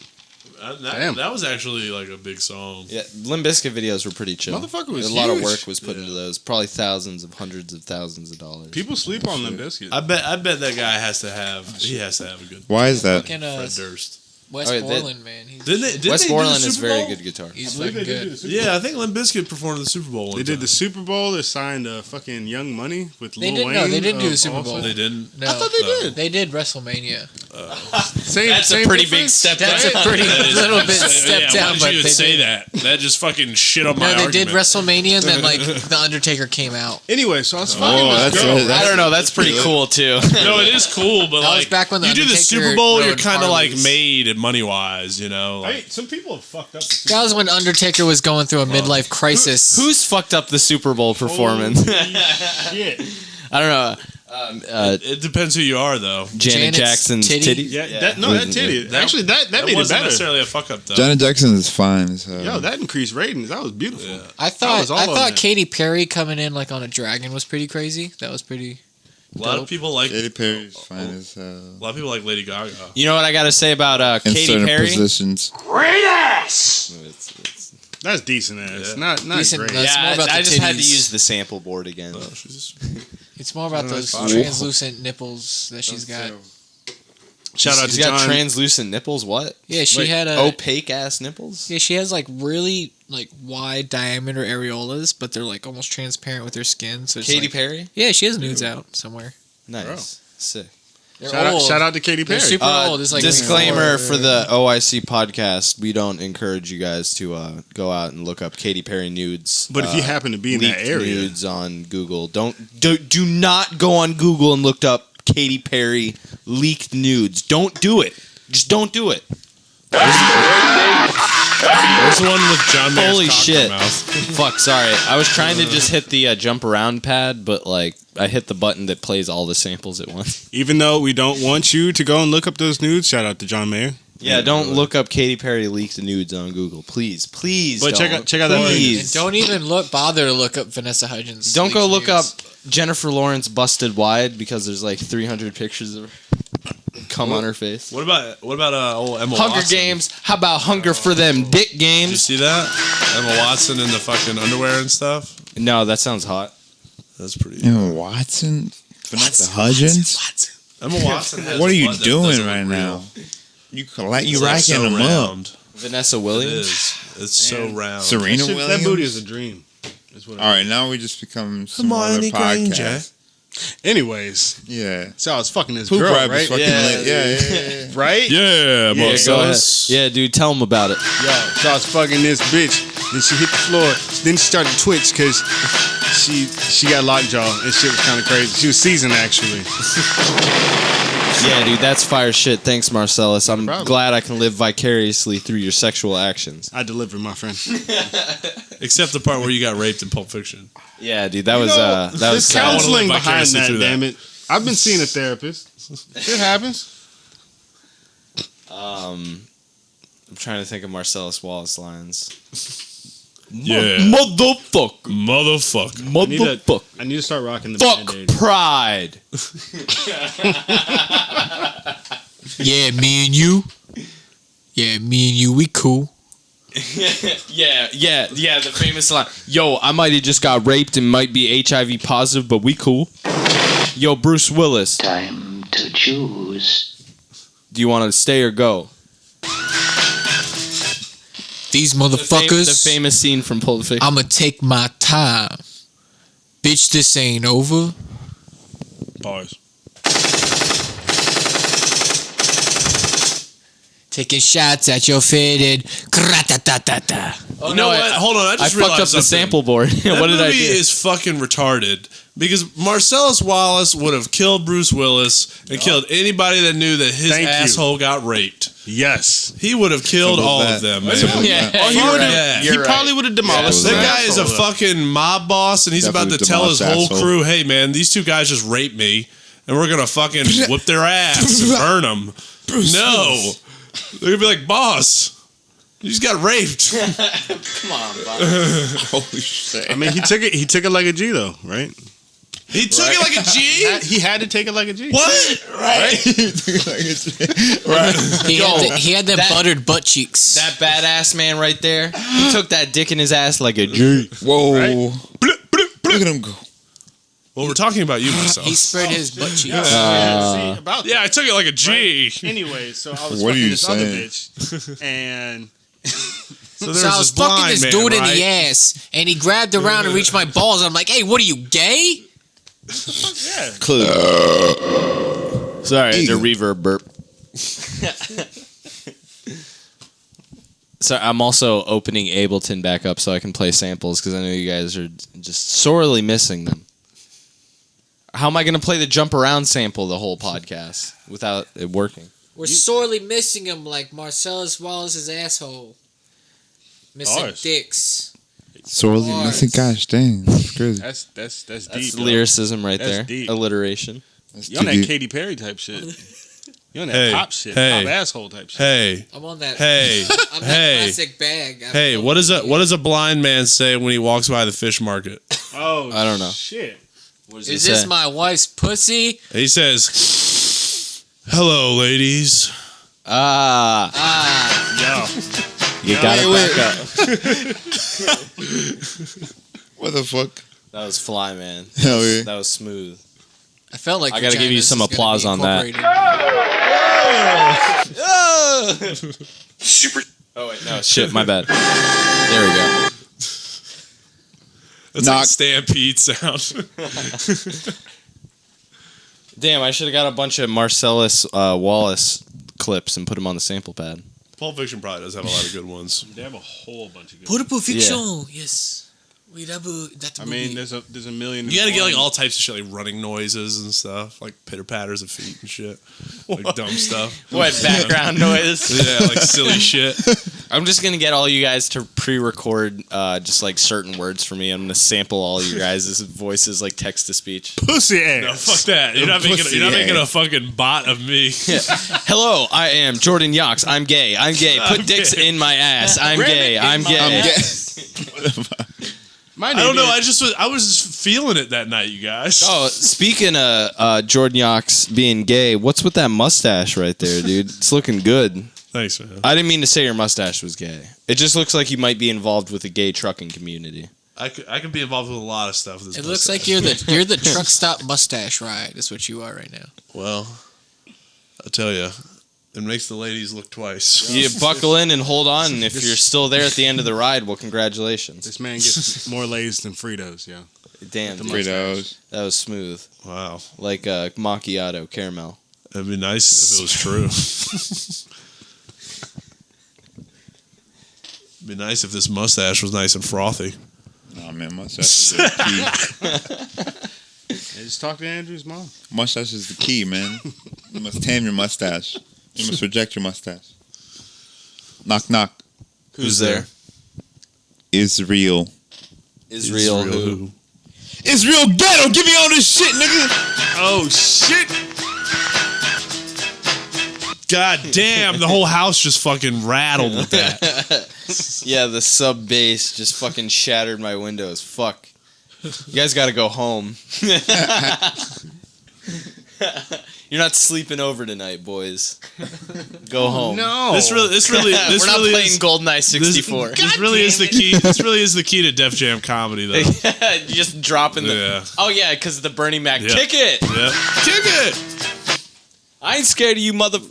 That was actually like a big song. Yeah, Limp Bizkit videos were pretty chill. Motherfucker was a lot of huge. work was put into those. Probably hundreds of thousands of dollars. People sleep on Limp Bizkit. I bet that guy has to have a good Why is that? Fucking Fred Durst. West Oh, yeah, Borland, man. He's, Didn't Wes they do Borland the is Super very Bowl? good guitar. he's I believe fucking they did do good. the Super Yeah, I think Limp Bizkit performed at the Super Bowl. They did the Super Bowl. They signed fucking Young Money with They Lil didn't- Wayne. no, they didn't do the Super also. Bowl. They didn't. No, I thought they did. They did WrestleMania. That's a pretty big step down. That's a pretty little bit step down. Why But did you even they say did. that? That just fucking shit on my No, they argument. did WrestleMania, and then like the Undertaker came out. Anyway, so I was fucking this girl. I don't know. That's pretty cool too. No, it is cool, but That was like back when the you do the Undertaker Super Bowl, you're rode kind of like Harleys. made money wise, you know. Like, Hey, some people have fucked up. The Super That was when Undertaker was going through a midlife crisis. Who's fucked up the Super Bowl performance? shit. I don't know. it depends who you are, though. Janet Janet's Jackson's titty? titties. Yeah, that titty. Actually, that made it wasn't better. necessarily a fuck up though. Janet Jackson is fine as hell. Yo, that increased ratings. That was beautiful. Yeah. I was thought all on that. Katy Perry coming in like on a dragon was pretty crazy. That was pretty. A lot of people like Katy Perry's fine as hell. a lot of people like Lady Gaga. You know what I got to say about In Katy certain Perry? positions. Great ass! That's decent ass. Yeah. Not Decent, great. It's more about I the just had to titties. use the sample board again. It's more about those body. translucent nipples that she's got. Shout out She's to got John. translucent nipples. What? Yeah, she Wait, had a. Opaque ass nipples. Yeah, she has like really like wide diameter areolas, but they're like almost transparent with her skin. So it's Katy like, Perry. Yeah, she has nudes out somewhere. Nice. Sick. They're Shout old. out to Katy They're Perry. super old. It's like Disclaimer for the OYC podcast: we don't encourage you guys to go out and look up Katy Perry nudes. But if you happen to be in that leaked area, nudes on Google, do not go on Google and look up Katy Perry leaked nudes. Don't do it. Just don't do it. There's the one with John Mayer's Holy cock in shit! her mouth. Fuck, sorry. I was trying to just hit the jump around pad, but like I hit the button that plays all the samples at once. even though we don't want you to go and look up those nudes, shout out to John Mayer. Yeah, don't look up Katy Perry leaked nudes on Google, please. Please, But don't. check out that Please. And don't even bother to look up Vanessa Hudgens. Don't go leaked look up nudes. Jennifer Lawrence busted wide because there's like 300 pictures of her cum on her face. What about old Emma Hunger Watson? Games. How about Hunger for them dick Did you games? see that? Emma Watson in the fucking underwear and stuff. No, that sounds hot. That's pretty. Emma Watson? Vanessa Hudgens? Emma Watson. has What are a you butt that doing doesn't right look now? real. You It's racking like so them up. round. Vanessa It Williams. is. It's so round. Serena That Williams? booty is a dream. That's what All right, now we just become some other Hermione Granger. podcast. Anyways, Yeah. so I was fucking this Poop girl, rap is right? fucking Yeah. lit. Yeah. Right? Yeah, Yeah, go ahead. Marcellus. Yeah, dude, tell them about it. Yo, so I was fucking this bitch. Then she hit the floor. Then she started to twitch because she got lockjaw and shit was kind of crazy. She was seasoned actually. Yeah, dude, that's fire shit. Thanks, Marcellus. I'm problem. glad I can live vicariously through your sexual actions. I delivered, my friend. Except the part where you got raped in Pulp Fiction. Yeah, dude, that was that There's was sad. counseling I wanna live behind vicariously that, through that. damn it. I've been seeing a therapist. Shit happens. I'm trying to think of Marcellus Wallace lines. Yeah. Motherfucker. Motherfucker. Motherfucker. I need to start rocking the Fuck Band-Aid. pride. Yeah, me and you. Yeah, me and you, we cool. Yeah, the famous line. Yo, I might have just got raped and might be HIV positive, but we cool. Yo, Bruce Willis, Time to choose. do you want to stay or go? These The motherfuckers, famous scene from Pulp Fiction. I'ma take my time. Bitch, this ain't over. Bars. Taking shots at your faded. Kra-ta-ta-ta-ta. Oh, You know what? Hold on. I I just fucked realized up the something. sample board. That What did I movie do? is fucking retarded because Marcellus Wallace would have killed Bruce Willis and killed anybody that knew that his Thank you. asshole got raped. Yes. He would have killed Simple all as of that. them, man. Yeah, Oh, he you're would right. have. You're He right. probably would have demolished. That his guy is a asshole, though. fucking mob boss, and he's about to Definitely tell his demolished whole asshole. crew, "Hey, man, these two guys just raped me, and we're gonna fucking whip their ass and burn them." No, they're gonna be like, "Boss, you just got raped." Come on, Bob. Holy shit. I mean, he took it. He took it like a G, though, right? He took it like a G. He had to take it like a G. What? Right? He had them buttered butt cheeks. That badass man right there, he took that dick in his ass like a G. Whoa. Right? Look at him go. Well, we're talking about you, myself. He spread his butt cheeks. See, about Yeah, I took it like a G. Anyway, so I was What are fucking you this other saying? bitch, and So So I was fucking this dude in the ass, and he grabbed around and reached my balls. And I'm like, "Hey, what are you, gay?" yeah, Clue. Sorry, the reverb burp. So I'm also opening Ableton back up so I can play samples because I know you guys are just sorely missing them. How am I going to play the jump around sample the whole podcast without it working? We're sorely missing him like Marcellus Wallace's asshole. Missing dicks. Sorely missing. Gosh dang, that's crazy. That's deep. That's lyricism right there. Deep. Alliteration. You on that Katy Perry type shit. You on that pop shit. Pop asshole type shit. Hey. I'm on that. Hey. I'm that classic bag. Hey, what does a blind man say when he walks by the fish market? Oh, I don't know. Shit. Is this my wife's pussy? He says, "Hello, ladies." Yo. You gotta back up. What the fuck? That was fly, man. Hell yeah. That was smooth. I felt like I gotta give you some applause on that. Super. Oh wait, no, shit, my bad. There we go. That's like a stampede sound. Damn, I should have got a bunch of Marcellus Wallace clips and put them on the sample pad. Pulp Fiction probably does have a lot of good ones. They have a whole bunch of good Pulp ones. Fiction, yes. That I mean, there's a million. You gotta get like all types of shit, like running noises and stuff, like pitter patters of feet and shit, like dumb stuff. What, background noise? Yeah, like silly shit. I'm just gonna get all you guys to pre-record just like certain words for me. I'm gonna sample all you guys' voices, like text to speech. Pussy ass. No, fuck that. You're not making a fucking bot of me. Yeah. Hello, I am Jordan Yox. I'm gay. Put dicks in my ass. I'm gay. I'm gay. I don't know. I was just feeling it that night, you guys. Oh, speaking of Jordan Yox being gay, what's with that mustache right there, dude? It's looking good. Thanks, man. I didn't mean to say your mustache was gay. It just looks like you might be involved with the gay trucking community. I can be involved with a lot of stuff. With this It looks like you're the truck stop mustache ride. Is what you are right now. Well, I'll tell you, it makes the ladies look twice. You buckle in and hold on, and if you're still there at the end of the ride, well, congratulations. This man gets more lays than Fritos, yo. Damn, dude. Fritos. That was smooth. Wow. Like macchiato caramel. It'd be nice if it was true. It'd be nice if this mustache was nice and frothy. Nah, man, mustache is the key. Hey, just talk to Andrew's mom. Mustache is the key, man. You must tame your mustache. You must reject your mustache. Knock, knock. Who's there? Israel. Israel who? Israel ghetto! Give me all this shit, nigga! Oh, shit! God damn, the whole house just fucking rattled with that. Yeah, the sub bass just fucking shattered my windows. Fuck. You guys gotta go home. You're not sleeping over tonight, boys. Go home. No. This really We're not playing GoldenEye 64. This really is the key. This really is the key to Def Jam comedy, though. You just dropping the. Yeah. Oh yeah, because the Bernie Mac. Yeah. Kick it. Yeah. Kick it. I ain't scared of you, mother. Kick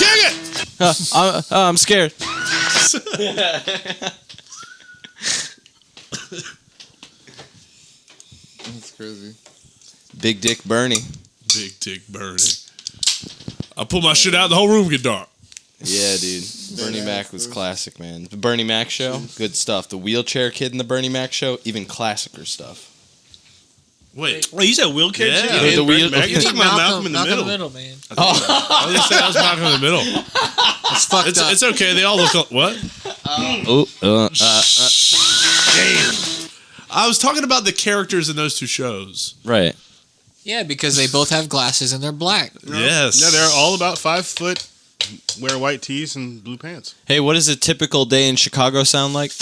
it. I'm scared. That's crazy. Big Dick Bernie. Big Dick Bernie. I pull my shit out, the whole room get dark. Yeah, dude. Bernie Mac was classic, man. The Bernie Mac show, good stuff. The wheelchair kid in the Bernie Mac show, even classicer stuff. Wait, you said wheelchair Yeah. shit? The wheel- You're talking about Malcolm in the Middle. man. I was gonna say I was Malcolm in the middle. It's fucked up. It's okay. They all look. What? Damn. I was talking about the characters in those two shows. Right. Yeah, because they both have glasses and they're black. Yes. Yeah, they're all about 5 foot, wear white tees and blue pants. Hey, what does a typical day in Chicago sound like?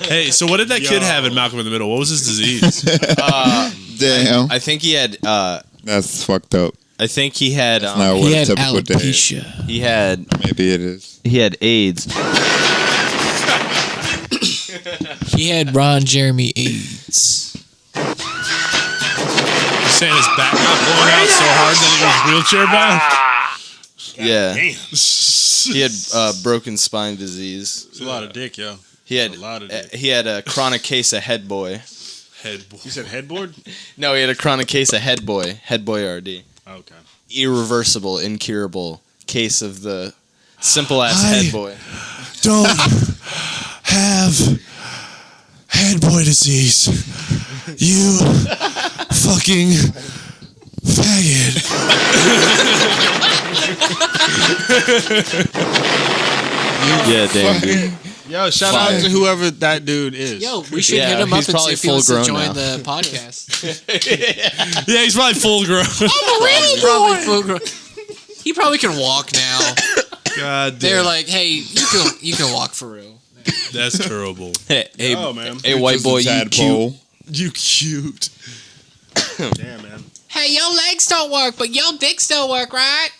Hey, so what did that kid have in Malcolm in the Middle? What was his disease? Damn. I think he had. That's fucked up. I think he had. That's not what He a had typical day is. alopecia. He had. Maybe it is. He had AIDS. He had Ron Jeremy AIDS. You're saying his back got blown out so hard that he was wheelchair bound? Yeah. Damn. He had broken spine disease. It's a lot of dick, yo. He had. A lot of dick. He had a chronic case of head boy. Head boy. You said headboard? No, he had a chronic case of head boy. Head boy RD. Okay. irreversible, incurable case of the simple ass head boy. Don't have head boy disease. You fucking faggot. Yeah, damn, dude. Yo, shout out to whoever that dude is. Yo, we should hit him up and see if he wants to join the podcast. Yeah, he's probably full grown. Probably full grown. He probably can walk now. God damn. They're like, hey, you can walk for real. That's terrible. Hey, man. Hey, white boy, you cute. You cute. Damn, man. Hey, your legs don't work, but your dicks don't work, right?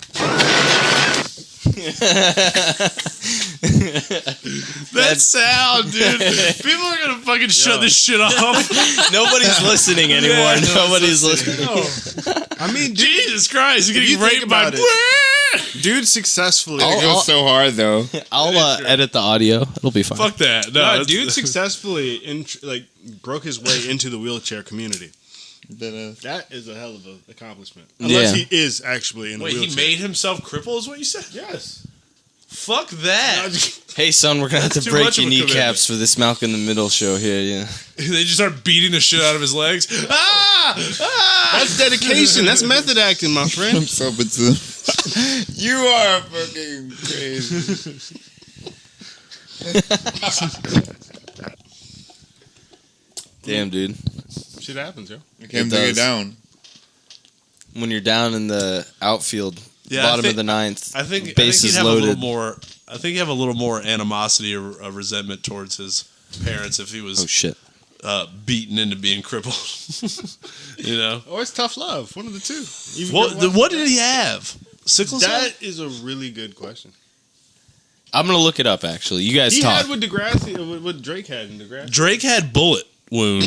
That sound, dude. People are gonna fucking shut this shit off. Nobody's listening anymore. Yeah, Nobody's listening. I mean, Jesus Christ, you're getting you think raped by. about dude successfully. It goes so hard though. I'll edit the audio. It'll be fine. Fuck that. No, dude successfully broke his way into the wheelchair community. That is a hell of an accomplishment. Unless he is actually in a wheelchair. Wait, he made himself cripple is what you said? Yes. Fuck that. Hey, son, we're gonna have to Too break much your of a commitment. kneecaps for this Malcolm in the Middle show here. Yeah. They just start beating the shit out of his legs. That's dedication. That's method acting, my friend. I'm so You are fucking crazy. Damn, dude. Shit happens, yo. I can't take it down. When you're down in the outfield, bottom of the ninth, I think bases he'd have loaded. a little more. I think you have a little more animosity or resentment towards his parents if he was beaten into being crippled. You know, or it's tough love. One of the two. What did he have? Sickle cell? That is a really good question. I'm gonna look it up. Actually, you guys He talk. had what Degrassi, what Drake had in Degrassi. Drake had bullet wound.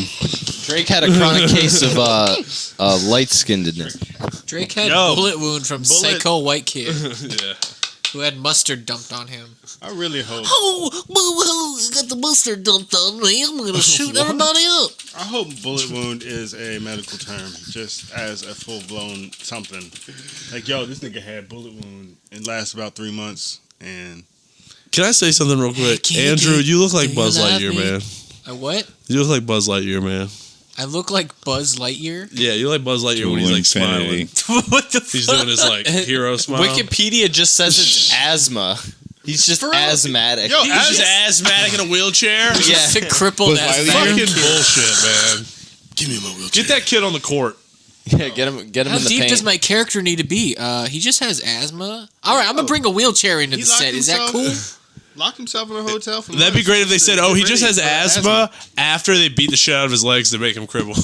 Drake had a chronic case of light skinnedness. Drake had bullet wound from psycho white kid. Yeah. Who had mustard dumped on him. I really hope. Oh, boo-hoo, got the mustard dumped on me. I'm going to shoot everybody up. I hope bullet wound is a medical term, just as a full-blown something. Like, yo, this nigga had bullet wound. It lasts about 3 months, and... Can I say something real quick? Andrew, you look like Buzz Lightyear, man. A what? You look like Buzz Lightyear, man. I look like Buzz Lightyear? Yeah, you look like Buzz Lightyear when he's like smiling. What the fuck? He's doing his like hero smile. Wikipedia just says it's asthma. He's just asthmatic. Yo, he's just asthmatic in a wheelchair. Yeah. Just a crippled asthmatic. Fucking bullshit, man. Give me my wheelchair. Get that kid on the court. Yeah, get him How in the deep paint. does my character need to be? He just has asthma. All right, I'm gonna bring a wheelchair into the set. Is that cool? Locked himself in a hotel. For That'd be great if they said, "Oh, he just has asthma." After they beat the shit out of his legs to make him cripple.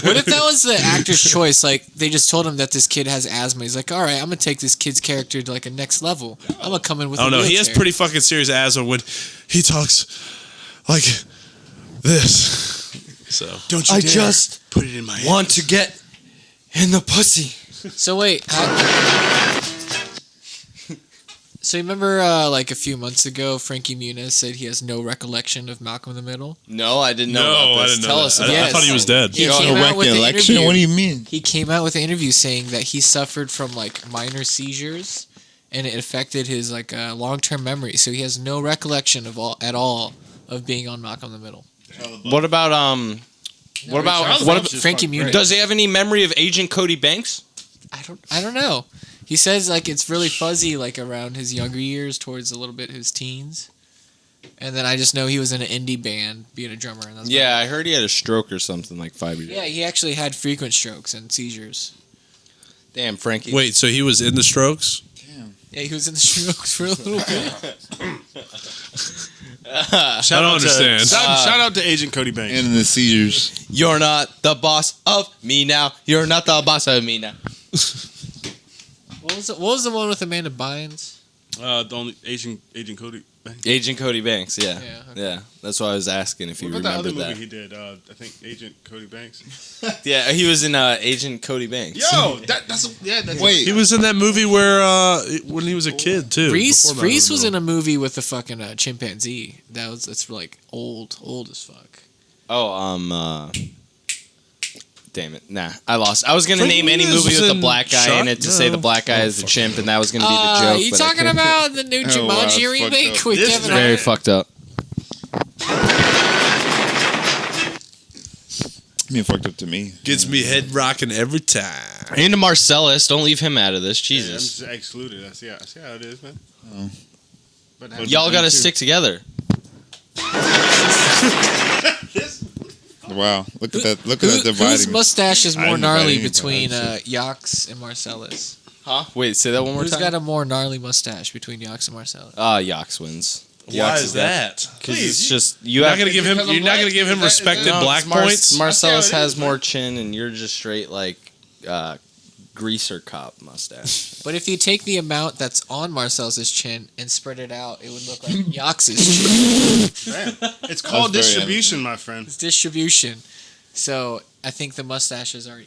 What if that was the actor's choice? Like they just told him that this kid has asthma. He's like, "All right, I'm gonna take this kid's character to like a next level. I'm gonna come in with." Oh a no, wheelchair. he has pretty fucking serious asthma when he talks like this. So don't you I dare just put it in my want to get in the pussy. So wait. So you remember like a few months ago, Frankie Muniz said he has no recollection of Malcolm in the Middle? No, I didn't know about I this. didn't know Tell that. us I about thought he was dead. He came out with the interview. What do you mean? He came out with an interview saying that he suffered from like minor seizures, and it affected his like long-term memory. So he has no recollection of at all of being on Malcolm in the Middle. What about Frankie Muniz? Does he have any memory of Agent Cody Banks? I don't know. He says like it's really fuzzy like around his younger years towards a little bit his teens. And then I just know he was in an indie band being a drummer. And that's Yeah, I heard he had a stroke or something like 5 years ago. Yeah, he actually had frequent strokes and seizures. Damn, Frankie. Wait, so he was in the Strokes? Yeah, he was in the strokes for a little bit. I don't understand. Shout out to Agent Cody Banks. And the seizures. You're not the boss of me now. You're not the boss of me now. What was the one with Amanda Bynes? The only Agent Cody Banks. Agent Cody Banks, yeah. Yeah, okay. That's why I was asking if you What about remembered the other that. movie he did? I think Agent Cody Banks. Yeah, he was in Agent Cody Banks. Yo, that's Wait, He was in that movie where when he was a kid too. Reese was in a movie with the fucking chimpanzee. That's like old as fuck. Oh, Damn it. Nah, I lost. I was going to name any movie with a black guy in it to say the black guy is the chimp, and that was going to be the joke. You talking about the new Jumanji remake with Kevin Hart? Very fucked up. I mean, fucked up to me. Gets me head rocking every time. And to Marcellus, don't leave him out of this. Yeah, I'm Jesus. just excluded. I see how it is, man. Oh. But Y'all got to stick together. Wow, look at that! Look at that dividing. Whose mustache is I more didn't divide gnarly anything. between Yax and Marcellus? Huh? Wait, say that one more Who's time. got a more gnarly mustache between Yax and Marcellus? Yax wins. Why is that? Because it's just You're not gonna give him. You're not gonna give him respected black points. Marcellus has more chin, and you're just straight like greaser cop mustache. But if you take the amount that's on Marcellus's chin and spread it out, it would look like Yax's chin. Damn. It's called distribution, my friend. It's distribution. So I think the mustaches are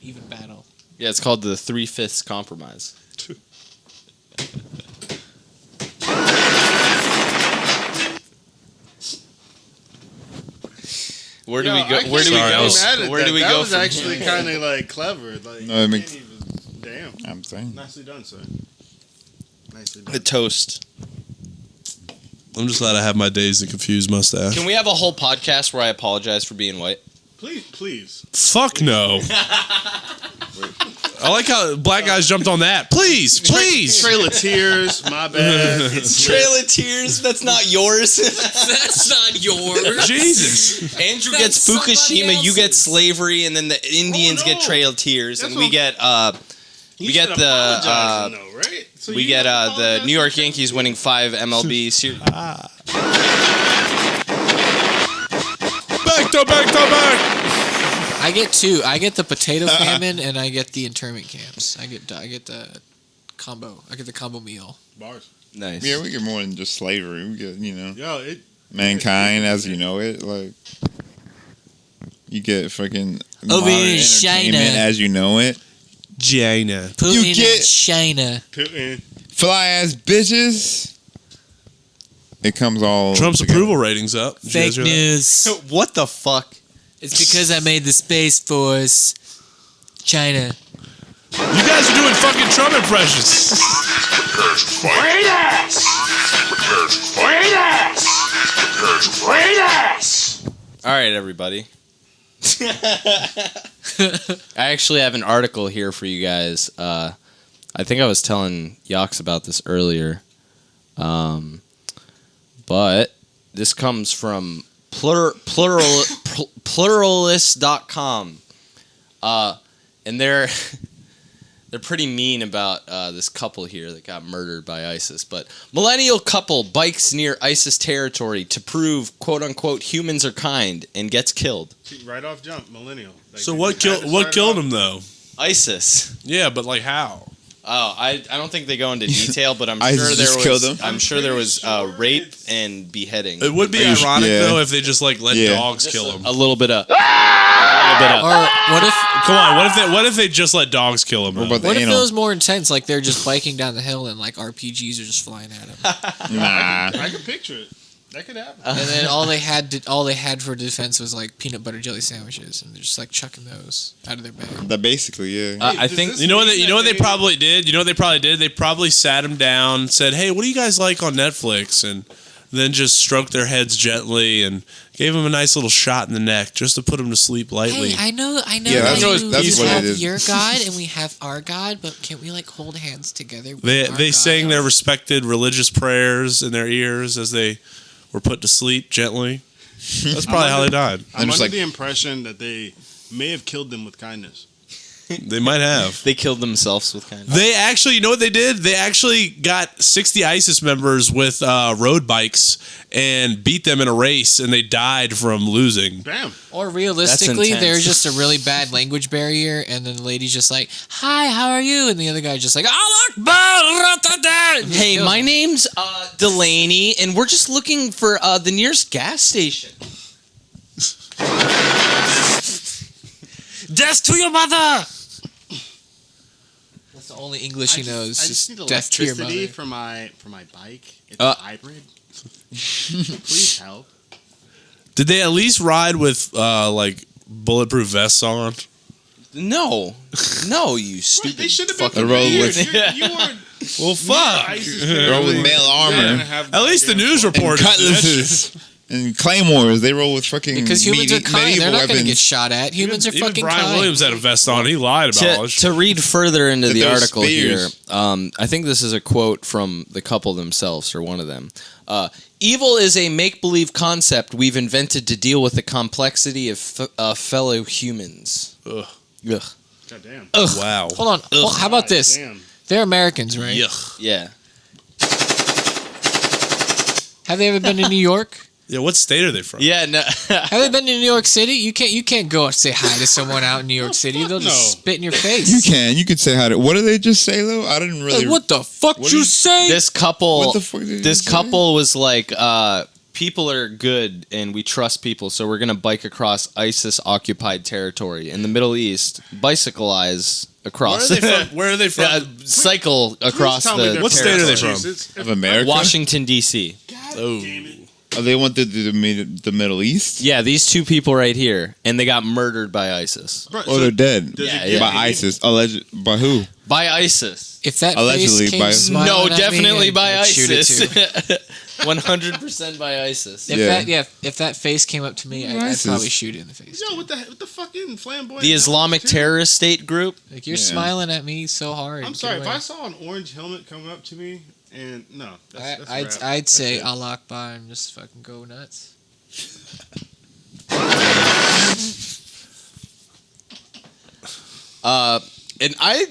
even battle. Yeah, it's called the 3/5 compromise. Where do we go? Where do we go? Where do we go? That was actually kind of like clever. Like, No, it makes. damn. I'm saying. Nicely done, sir. Nicely done. A toast. I'm just glad I have my dazed and confused mustache. Can we have a whole podcast where I apologize for being white? Please. Fuck no. I like how black guys jumped on that. Please. Trail of Tears, my bad. It's Trail of Tears. That's not yours. That's not yours. Jesus. Andrew That's gets Fukushima. somebody You get else's. slavery, and then the Indians get Trail of Tears, That's and we what- get You should apologize, though, right? So we you get gotta the apologize New York for- Yankees winning 5 MLB series. Back. I get two. I get the potato famine and I get the internment camps. I get the combo. I get the combo meal. Bars. Nice. Yeah, we get more than just slavery. We get, Yo, mankind as you know it. Like, you get fucking Over modern in entertainment China. as you know it. China. Putin You get- in China. Putin. Fly ass bitches. It comes all Trump's together. approval ratings up. Did you guys Fake hear that? news. What the fuck? It's because I made the Space Force. China. You guys are doing fucking Trump impressions. Wait ass! Wait ass! Wait ass! All right, everybody. I actually have an article here for you guys. I think I was telling Yox about this earlier. But this comes from pluralist.com. And they're pretty mean about this couple here that got murdered by ISIS. But millennial couple bikes near ISIS territory to prove, quote unquote, humans are kind and gets killed. Right off jump, millennial. Like, So they what just had to killed start him though? ISIS. Yeah, but like how? Oh, I don't think they go into detail, but I'm ISIS sure just there killed was. him? I'm sure there was rape and beheading. It would be Are you- ironic yeah. though if they just like let Yeah. dogs kill him. A little bit of. Or what if Come on, what if they just let dogs kill him? What about the what if it anal? was more intense? Like they're just biking down the hill and like RPGs are just flying at them, Nah. I can picture it. That could happen. and then all they had for defense was like peanut butter jelly sandwiches, and they're just like chucking those out of their bag. That basically, yeah. I does think this You know what? mean You know what they that probably did. You know what they probably did. They probably sat him down, said, "Hey, what do you guys like on Netflix?" And then just stroked their heads gently and gave him a nice little shot in the neck just to put him to sleep lightly. Hey, I know Yeah, that that's you what they have did. your God and we have our God, but can't we like hold hands together? with our They God? sang their respected religious prayers in their ears as they were put to sleep gently. That's probably how they died. I'm just under like- the impression that they may have killed them with kindness. They might have. they killed themselves with kind of. They actually, you know what they did? They actually got 60 ISIS members with road bikes and beat them in a race, and they died from losing. Damn. Or realistically, That's there's intense. just a really bad language barrier, and then the lady's just like, "Hi, how are you?" And the other guy's just like, "Allah Akbar!" Hey, my name's Delaney, and we're just looking for the nearest gas station. Death to your mother. That's the only English he knows. I just need death to your electricity mother. for my bike. It's a hybrid. Please help. Did they at least ride with like bulletproof vests on? No, you stupid. They should have been fucking prepared. idiot. You weren't. Well, fuck. Roll with mail armor. At least the news report. And cutlasses. And claymores. They roll with fucking Because humans are kind. They're not going to get shot at. Humans are Even fucking Brian kind. Williams had a vest on. He lied about it. To read further into the those article here, spears. I think this is a quote from the couple themselves, or one of them. Evil is a make-believe concept we've invented to deal with the complexity of fellow humans. Ugh. Ugh. Goddamn. Ugh. Wow. Hold on. Well, how about this? Damn. They're Americans, right? Yuck. Yeah. Have they ever been to New York? Yeah, what state are they from? Yeah, no. Have they been to New York City? You can't go and say hi to someone out in New York City. They'll just spit in your face. You can. You could say hi to. What did they just say though? I didn't really. Like, what the fuck you say? This couple. What the fuck did This you say? couple was like, people are good and we trust people, so we're gonna bike across ISIS-occupied territory in the Middle East. Bicycleize across. Where are they from? Yeah, cycle across tell me the. they're What state are they territory. from? Of America? Washington D.C. Oh. Oh, they went to the Middle East. Yeah, these two people right here, and they got murdered by ISIS. Bro, Oh, they're dead. Yeah, By ISIS. Alleged. By who? By ISIS. If that Allegedly face came by- smiling No, at me, definitely by I'd shoot it ISIS. too. 100% by ISIS. If that face came up to me, I'd ISIS. probably shoot it in the face. Yo, what the fucking flamboyant? The Islamic helmet, too? terrorist state group. Like you're Yeah. smiling at me so hard. I'm Get sorry if away. I saw an orange helmet coming up to me, and no, that's a wrap. I'd say That's it. Allah Akbar and just fucking go nuts. And I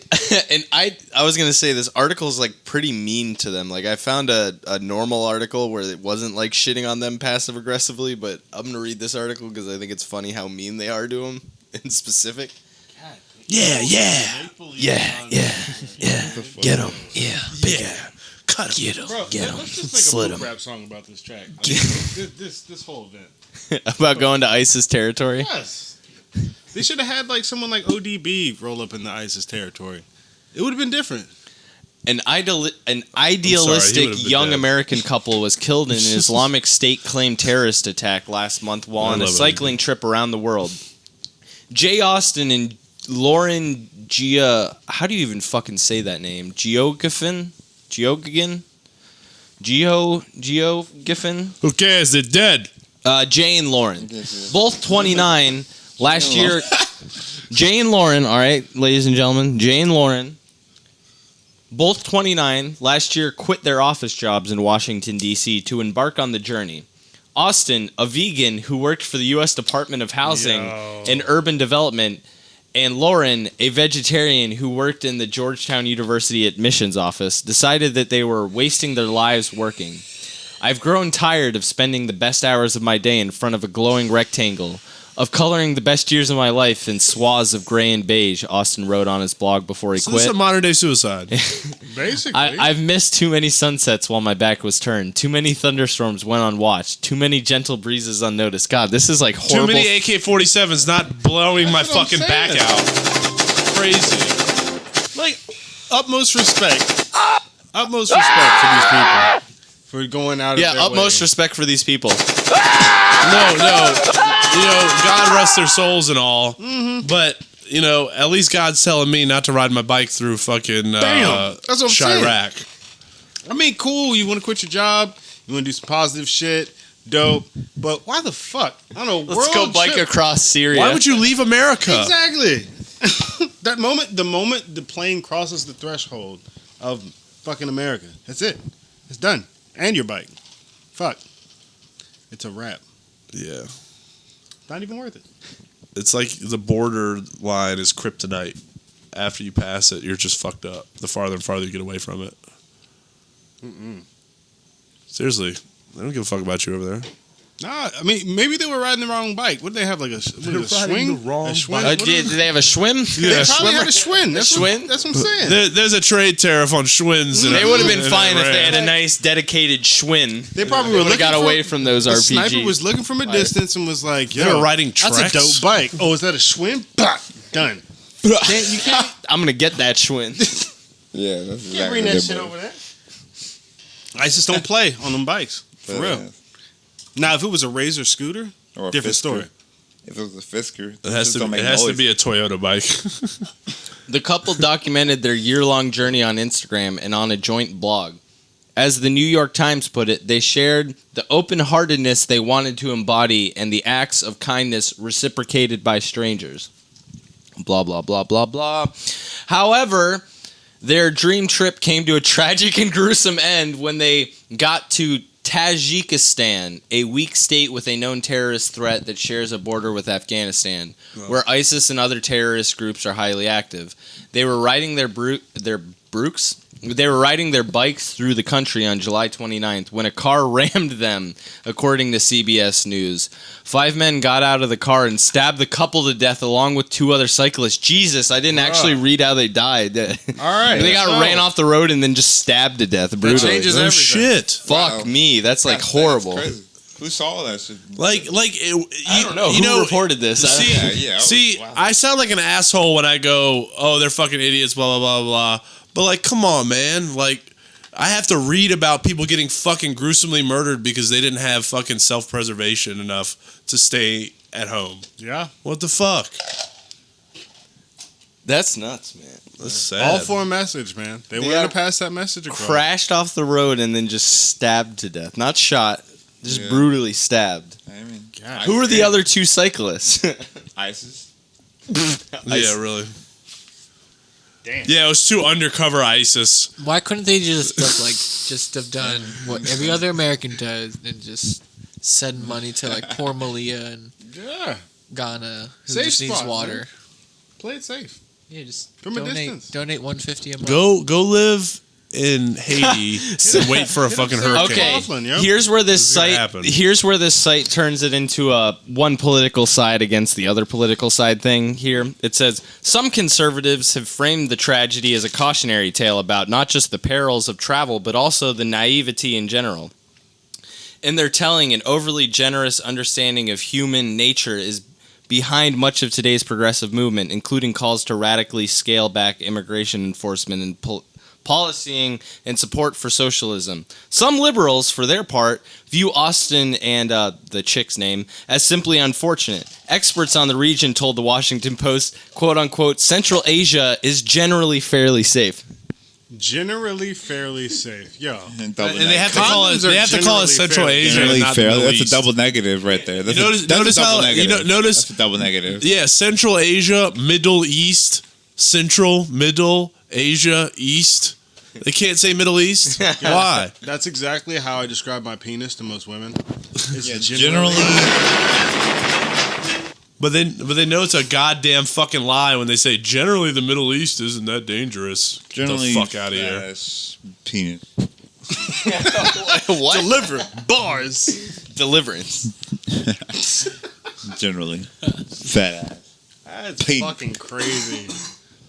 was gonna say this article is like pretty mean to them. Like I found a normal article where it wasn't like shitting on them passive aggressively, but I'm gonna read this article because I think it's funny how mean they are to them in specific. Yeah. Get him. Yeah. Cut him. Get him. Bro, Get him. let's just make Slit a him. book rap song about this track. I mean, this whole event. About going to ISIS territory. Yes. They should have had like someone like ODB roll up in the ISIS territory. It would have been different. An he idealistic would've been young dead. American couple was killed in an Islamic State claimed terrorist attack last month while on a love it. cycling trip around the world. Jay Austen and Lauren how do you even fucking say that name? Geoghegan? Who cares? They're dead. Jay and Lauren. Both 29 last year. Jay and Lauren, all right, ladies and gentlemen. Jay and Lauren, both 29, last year quit their office jobs in Washington, D.C. to embark on the journey. Austin, a vegan who worked for the U.S. Department of Housing and Urban Development, and Lauren, a vegetarian who worked in the Georgetown University admissions office, decided that they were wasting their lives working. I've grown tired of spending the best hours of my day in front of a glowing rectangle, of coloring the best years of my life in swaths of gray and beige, Austin wrote on his blog before he So quit. this is a modern day suicide. Basically. I've missed too many sunsets while my back was turned. Too many thunderstorms went unwatched. Too many gentle breezes unnoticed. God, this is like horrible. Too many AK-47s not blowing my That's what I'm fucking back saying. out. Crazy. Like, utmost respect. Utmost respect for these people. For going out of Yeah, their utmost way. respect for these people. No. You know, God rest their souls and all. But, you know, at least God's telling me not to ride my bike through fucking Damn. That's what I'm Chirac. I mean, cool. You want to quit your job. You want to do some positive shit. Dope. But why the fuck? I don't know. Let's go bike across Syria. Why would you leave America? Exactly. The moment the plane crosses the threshold of fucking America, that's it. It's done. And your bike. Fuck. It's a wrap. Yeah. Not even worth it. It's like the border line is kryptonite. After you pass it, you're just fucked up. The farther and farther you get away from it. Seriously, they don't give a fuck about you over there. Nah, I mean, maybe they were riding the wrong bike. What did they have? Like a swing? riding the wrong A swing? bike. Did they have a schwim? They probably had a Schwinn. That's Schwinn? That's what I'm saying. There's a trade tariff on Schwinns. They would have been fine if they had a nice dedicated schwinn. They probably were would have looking got for- away from those The RPGs. sniper was looking from a distance and was like, "Yo, They were riding that's a Trex. dope bike. Oh, is that a Schwinn? Bah, done. You can't I'm gonna get that schwinn. Yeah, that's exactly bring that their shit boy. over there." ISIS don't play on them bikes for real. Now, if it was a Razor scooter, Or a different Fisker. story. If it was a Fisker, It has to be a Toyota bike. The couple documented their year-long journey on Instagram and on a joint blog. As the New York Times put it, they shared the open-heartedness they wanted to embody and the acts of kindness reciprocated by strangers. Blah, blah, blah, blah, blah. However, their dream trip came to a tragic and gruesome end when they got to Tajikistan, a weak state with a known terrorist threat that shares a border with Afghanistan, where ISIS and other terrorist groups are highly active. They were riding their bikes through the country on July 29th when a car rammed them, according to CBS News. 5 men got out of the car and stabbed the couple to death along with 2 other cyclists. Jesus, I didn't actually read how they died. All right. They got ran off the road and then just stabbed to death brutally. That changes everything. Shit. Fuck me. That's like horrible. That's crazy. Who saw that shit? I don't know. Who reported this? See, I sound like an asshole when I go, oh, they're fucking idiots, blah, blah, blah, blah. But, like, come on, man. Like, I have to read about people getting fucking gruesomely murdered because they didn't have fucking self-preservation enough to stay at home. Yeah. What the fuck? That's nuts, man. That's sad. All for a message, man. They wanted to pass that message across. Crashed off the road and then just stabbed to death. Not shot, just brutally stabbed. I mean, who are the other 2 cyclists? ISIS. Yeah, really. Damn. Yeah, it was 2 undercover ISIS. Why couldn't they just have done what every other American does and just send money to like poor Malia and Ghana who Safe just needs spot, water? Man. Play it safe. Yeah, just from a distance. Donate $150 a month. Go live in Haiti and wait for a fucking hurricane. Okay, here's where this site turns it into a one political side against the other political side thing here. It says, some conservatives have framed the tragedy as a cautionary tale about not just the perils of travel, but also the naivety in general. In their telling, an overly generous understanding of human nature is behind much of today's progressive movement, including calls to radically scale back immigration enforcement and policying and support for socialism. Some liberals, for their part, view Austin and the chick's name as simply unfortunate. Experts on the region told the Washington Post, quote-unquote, Central Asia is generally fairly safe. Generally fairly safe. Yo. And they have to call it Central Asia. Not fairly. That's a double negative right there. That's notice a double how negative. Notice that's a double negative. Yeah, Central Asia, Middle East, Central, Middle, Asia, East. They can't say Middle East. Why? That's exactly how I describe my penis to most women. It's generally. But they know it's a goddamn fucking lie when they say generally the Middle East isn't that dangerous. Generally, get the fuck out of here. Penis. What? Deliver bars. Deliverance. Generally, fat ass. That's fucking crazy.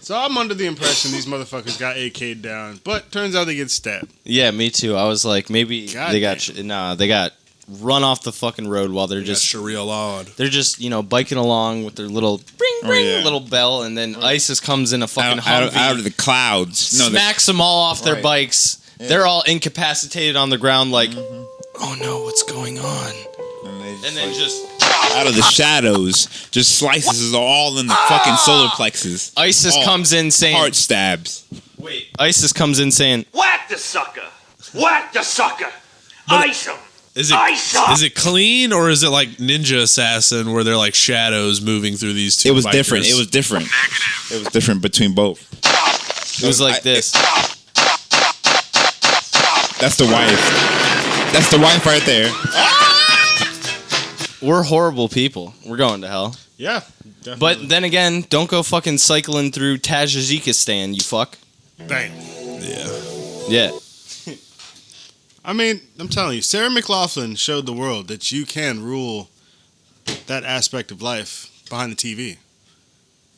So I'm under the impression these motherfuckers got AK'd down, but turns out they get stabbed. Yeah, me too. I was like, maybe they got run off the fucking road while they're just Sharia lawed. They're just biking along with their little bring little bell, and then ISIS comes in a fucking Humvee, out of the clouds, smacks them all off their bikes. Yeah. They're all incapacitated on the ground, like, oh no, what's going on? And then just out of the shadows, just slices all in the fucking solar plexus. ISIS comes in saying heart stabs. Wait, ISIS comes in saying whack the sucker, whack the sucker, ice him. Is it clean or is it like Ninja Assassin where they're like shadows moving through these two? It was bikers? different. It was different. It was different between both. It was like this. That's the wife. That's the wife right there. We're horrible people. We're going to hell. Yeah, definitely. But then again, don't go fucking cycling through Tajikistan, you fuck. Bang. Yeah. I mean, I'm telling you, Sarah McLachlan showed the world that you can rule that aspect of life behind the TV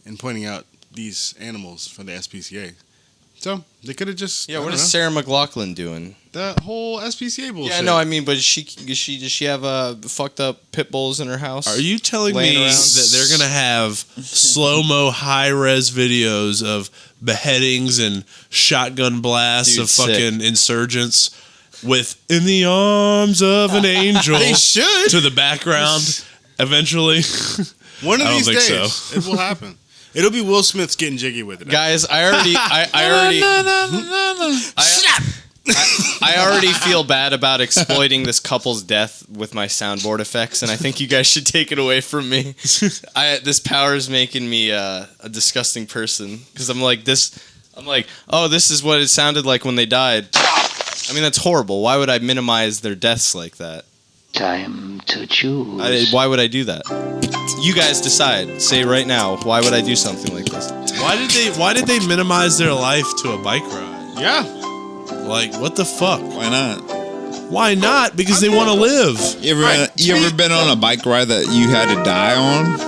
and pointing out these animals for the SPCA. So, they could have just... Yeah, what is Sarah McLachlan doing? The whole SPCA bullshit. Yeah, no, I mean, but does she have fucked up pit bulls in her house? Are you telling me that they're going to have slow-mo, high-res videos of beheadings and shotgun blasts of fucking insurgents with "In the Arms of an Angel" They should. to the background eventually? One of I don't these think days, so. it will happen. It'll be Will Smith's getting jiggy with it. Guys, I already feel bad about exploiting this couple's death with my soundboard effects, and I think you guys should take it away from me. This power is making me a disgusting person because I'm like, oh, this is what it sounded like when they died. I mean, that's horrible. Why would I minimize their deaths like that? Time to choose. Why would I do that? You guys decide. Say right now. Why would I do something like this? Why did they minimize their life to a bike ride? Yeah. Like, what the fuck? Why not? Why not? Because they want to live. You ever been on a bike ride that you had to die on?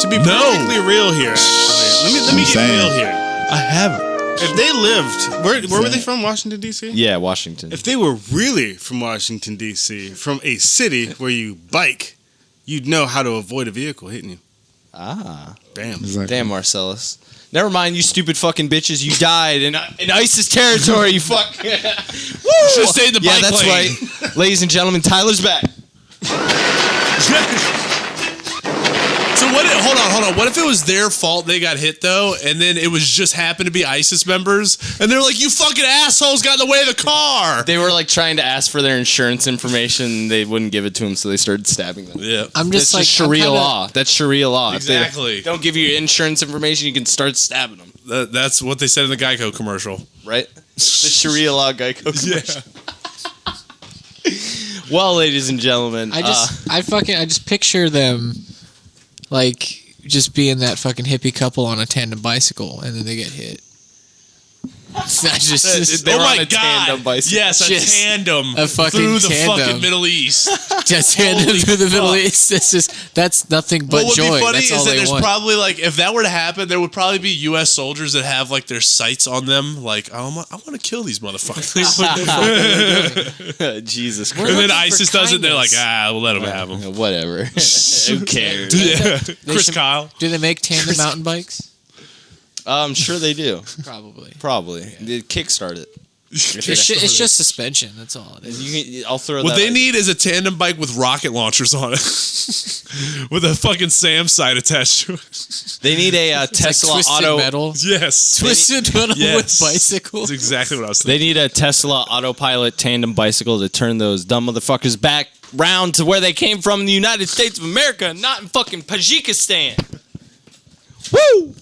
To be perfectly real here, actually, let me get real here. I haven't. If they lived, where were they from? Washington, D.C.? Yeah, Washington. If they were really from Washington, D.C., from a city where you bike, you'd know how to avoid a vehicle hitting you. Ah. Damn. Exactly. Damn, Marcellus. Never mind, you stupid fucking bitches. You died in ISIS territory, you fuck. Woo! Should have stayed in the bike that's lane. right. Ladies and gentlemen, Tyler's back. So hold on. What if it was their fault they got hit though, and then it was just happened to be ISIS members, and they're like, "You fucking assholes got in the way of the car." They were like trying to ask for their insurance information, and they wouldn't give it to them, so they started stabbing them. Yeah, That's just Sharia law. That's Sharia law. If Exactly. they don't give you your insurance information, you can start stabbing them. That's what they said in the Geico commercial, right? The Sharia law Geico commercial. Well, ladies and gentlemen, I just picture them like just being that fucking hippie couple on a tandem bicycle, and then they get hit. they were on a tandem bicycle. Yes, a tandem a fucking through the tandem. fucking Middle East. Just tandem through the Middle East. That's nothing but what would joy. be funny That's all is that they there's want. probably like, if that were to happen, there would probably be U.S. soldiers that have like their sights on them, like, I want to kill these motherfuckers. Jesus Christ. And then ISIS does it, they're like, we'll let them have them. Whatever. Who cares? Yeah. Chris Kyle. Do they make tandem mountain bikes? I'm sure they do. Probably. They kickstart it. It's just suspension. That's all it is. I'll throw What that they out. need is a tandem bike with rocket launchers on it, with a fucking SAM sight attached to it. They need a Tesla Twisted auto Metal. Yes, Twisted Metal Yes. with bicycles. That's exactly what I was They thinking. need a Tesla autopilot tandem bicycle to turn those dumb motherfuckers back round to where they came from in the United States of America, not in fucking Tajikistan. Woo!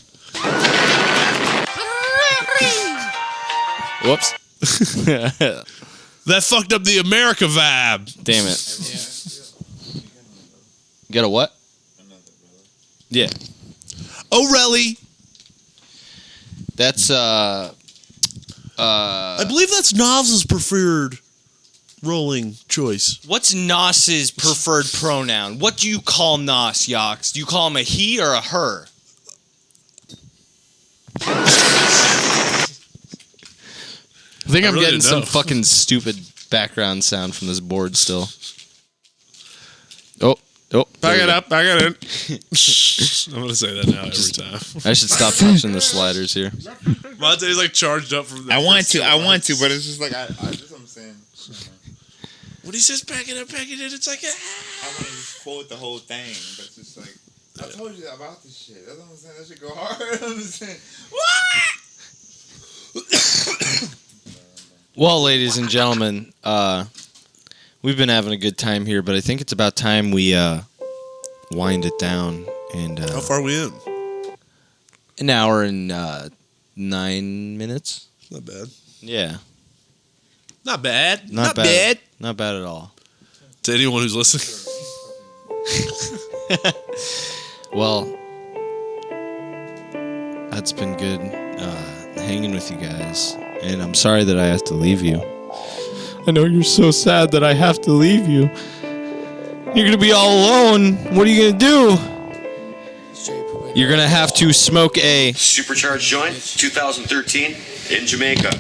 Whoops. That fucked up the America vibe. Damn it. You got a what? Yeah. O'Reilly. That's I believe that's Nov's preferred rolling choice. What's Nos's preferred pronoun? What do you call Nos, Yox? Do you call him a he or a her? I think I'm really getting didn't some know. fucking stupid background sound from this board still. Oh. Back it up, back it in. I'm gonna say that now every time. I should stop touching the sliders here. Monte's like charged up from. I want to, but it's just like I just what I'm saying. When he says back it up, it's like I want to just quote the whole thing, but it's just like I told you about this shit. That's what I'm saying. That should go hard. I'm just saying. Well, ladies and gentlemen, we've been having a good time here, but I think it's about time we wind it down. And how far are we in? An hour and 9 minutes. Not bad. Yeah. Not bad. Not bad. Not bad at all. To anyone who's listening. Well, that's been good hanging with you guys. And I'm sorry that I have to leave you. I know you're so sad that I have to leave you. You're going to be all alone. What are you going to do? You're going to have to smoke a Supercharged joint, 2013, in Jamaica.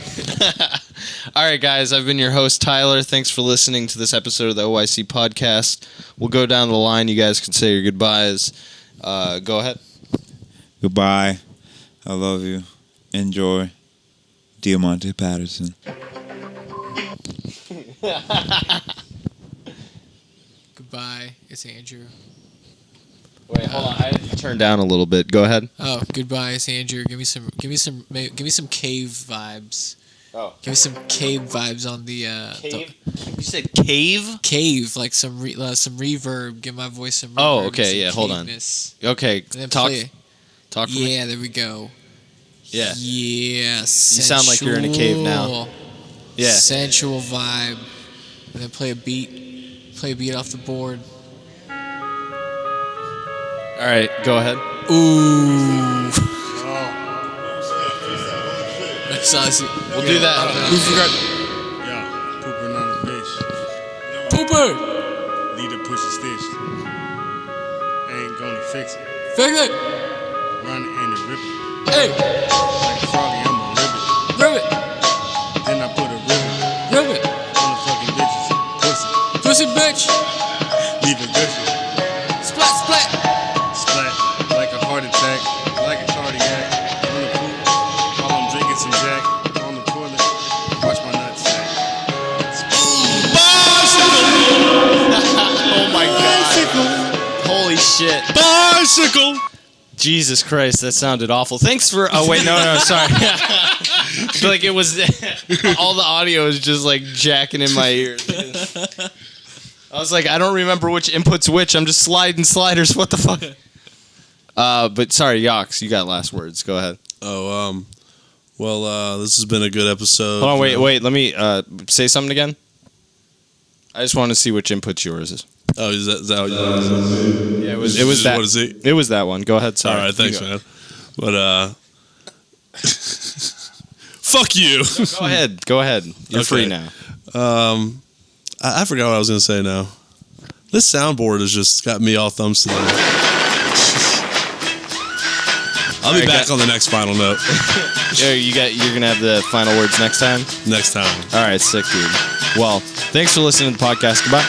All right, guys, I've been your host, Tyler. Thanks for listening to this episode of the OYC Podcast. We'll go down the line. You guys can say your goodbyes. Go ahead. Goodbye. I love you. Enjoy. Diamante Patterson. Goodbye. It's Andrew. Wait, hold on. I have to turn down a little bit. Go ahead. Oh, goodbye, it's Andrew. Give me some cave vibes. Oh. Give me some cave vibes on the. Cave? You said cave? Cave, like some reverb. Give my voice some reverb. Oh, okay, yeah, hold on. Okay, talk. Talk for me. Yeah, there we go. Yeah. Yeah. You sound like you're in a cave now. Yeah. Sensual vibe. And then play a beat. Play a beat off the board. All right, go ahead. Ooh. We'll do that. Who forgot? Yeah, Pooper on the bitch. Pooper! Leader push a stitch. Ain't gonna fix it. Fix it! Run and rip it. Hey! Like a froggy, I'm a ribbit. Ribbit! Then I put a ribbit. Ribbit! On the fucking bitches. Pussy. Pussy bitch! Leave it gushy. Splat, splat! Splat. Like a heart attack. Like a cardiac. On the poop. While I'm drinking some Jack. On the toilet. Watch my nuts sack. Oh my god. Holy shit. Bicycle! Jesus Christ, that sounded awful. Thanks for. Oh, wait, no, sorry. I feel like it was. All the audio is just like jacking in my ears. I was like, I don't remember which input's which. I'm just sliding sliders. What the fuck? But sorry, Yox, you got last words. Go ahead. Oh, well, this has been a good episode. Hold on, wait. Let me say something again. I just want to see which input's yours is. Oh, is that how you Yeah, it was that. What is it? It was that one. Go ahead. Sorry. All right, thanks, man. But fuck you. No, go ahead. You're free now. I forgot what I was gonna say now. This soundboard has just got me all thumbs today. I'll be back on the next final note. You're gonna have the final words next time. Next time. All right, sick, dude. Well, thanks for listening to the podcast. Goodbye.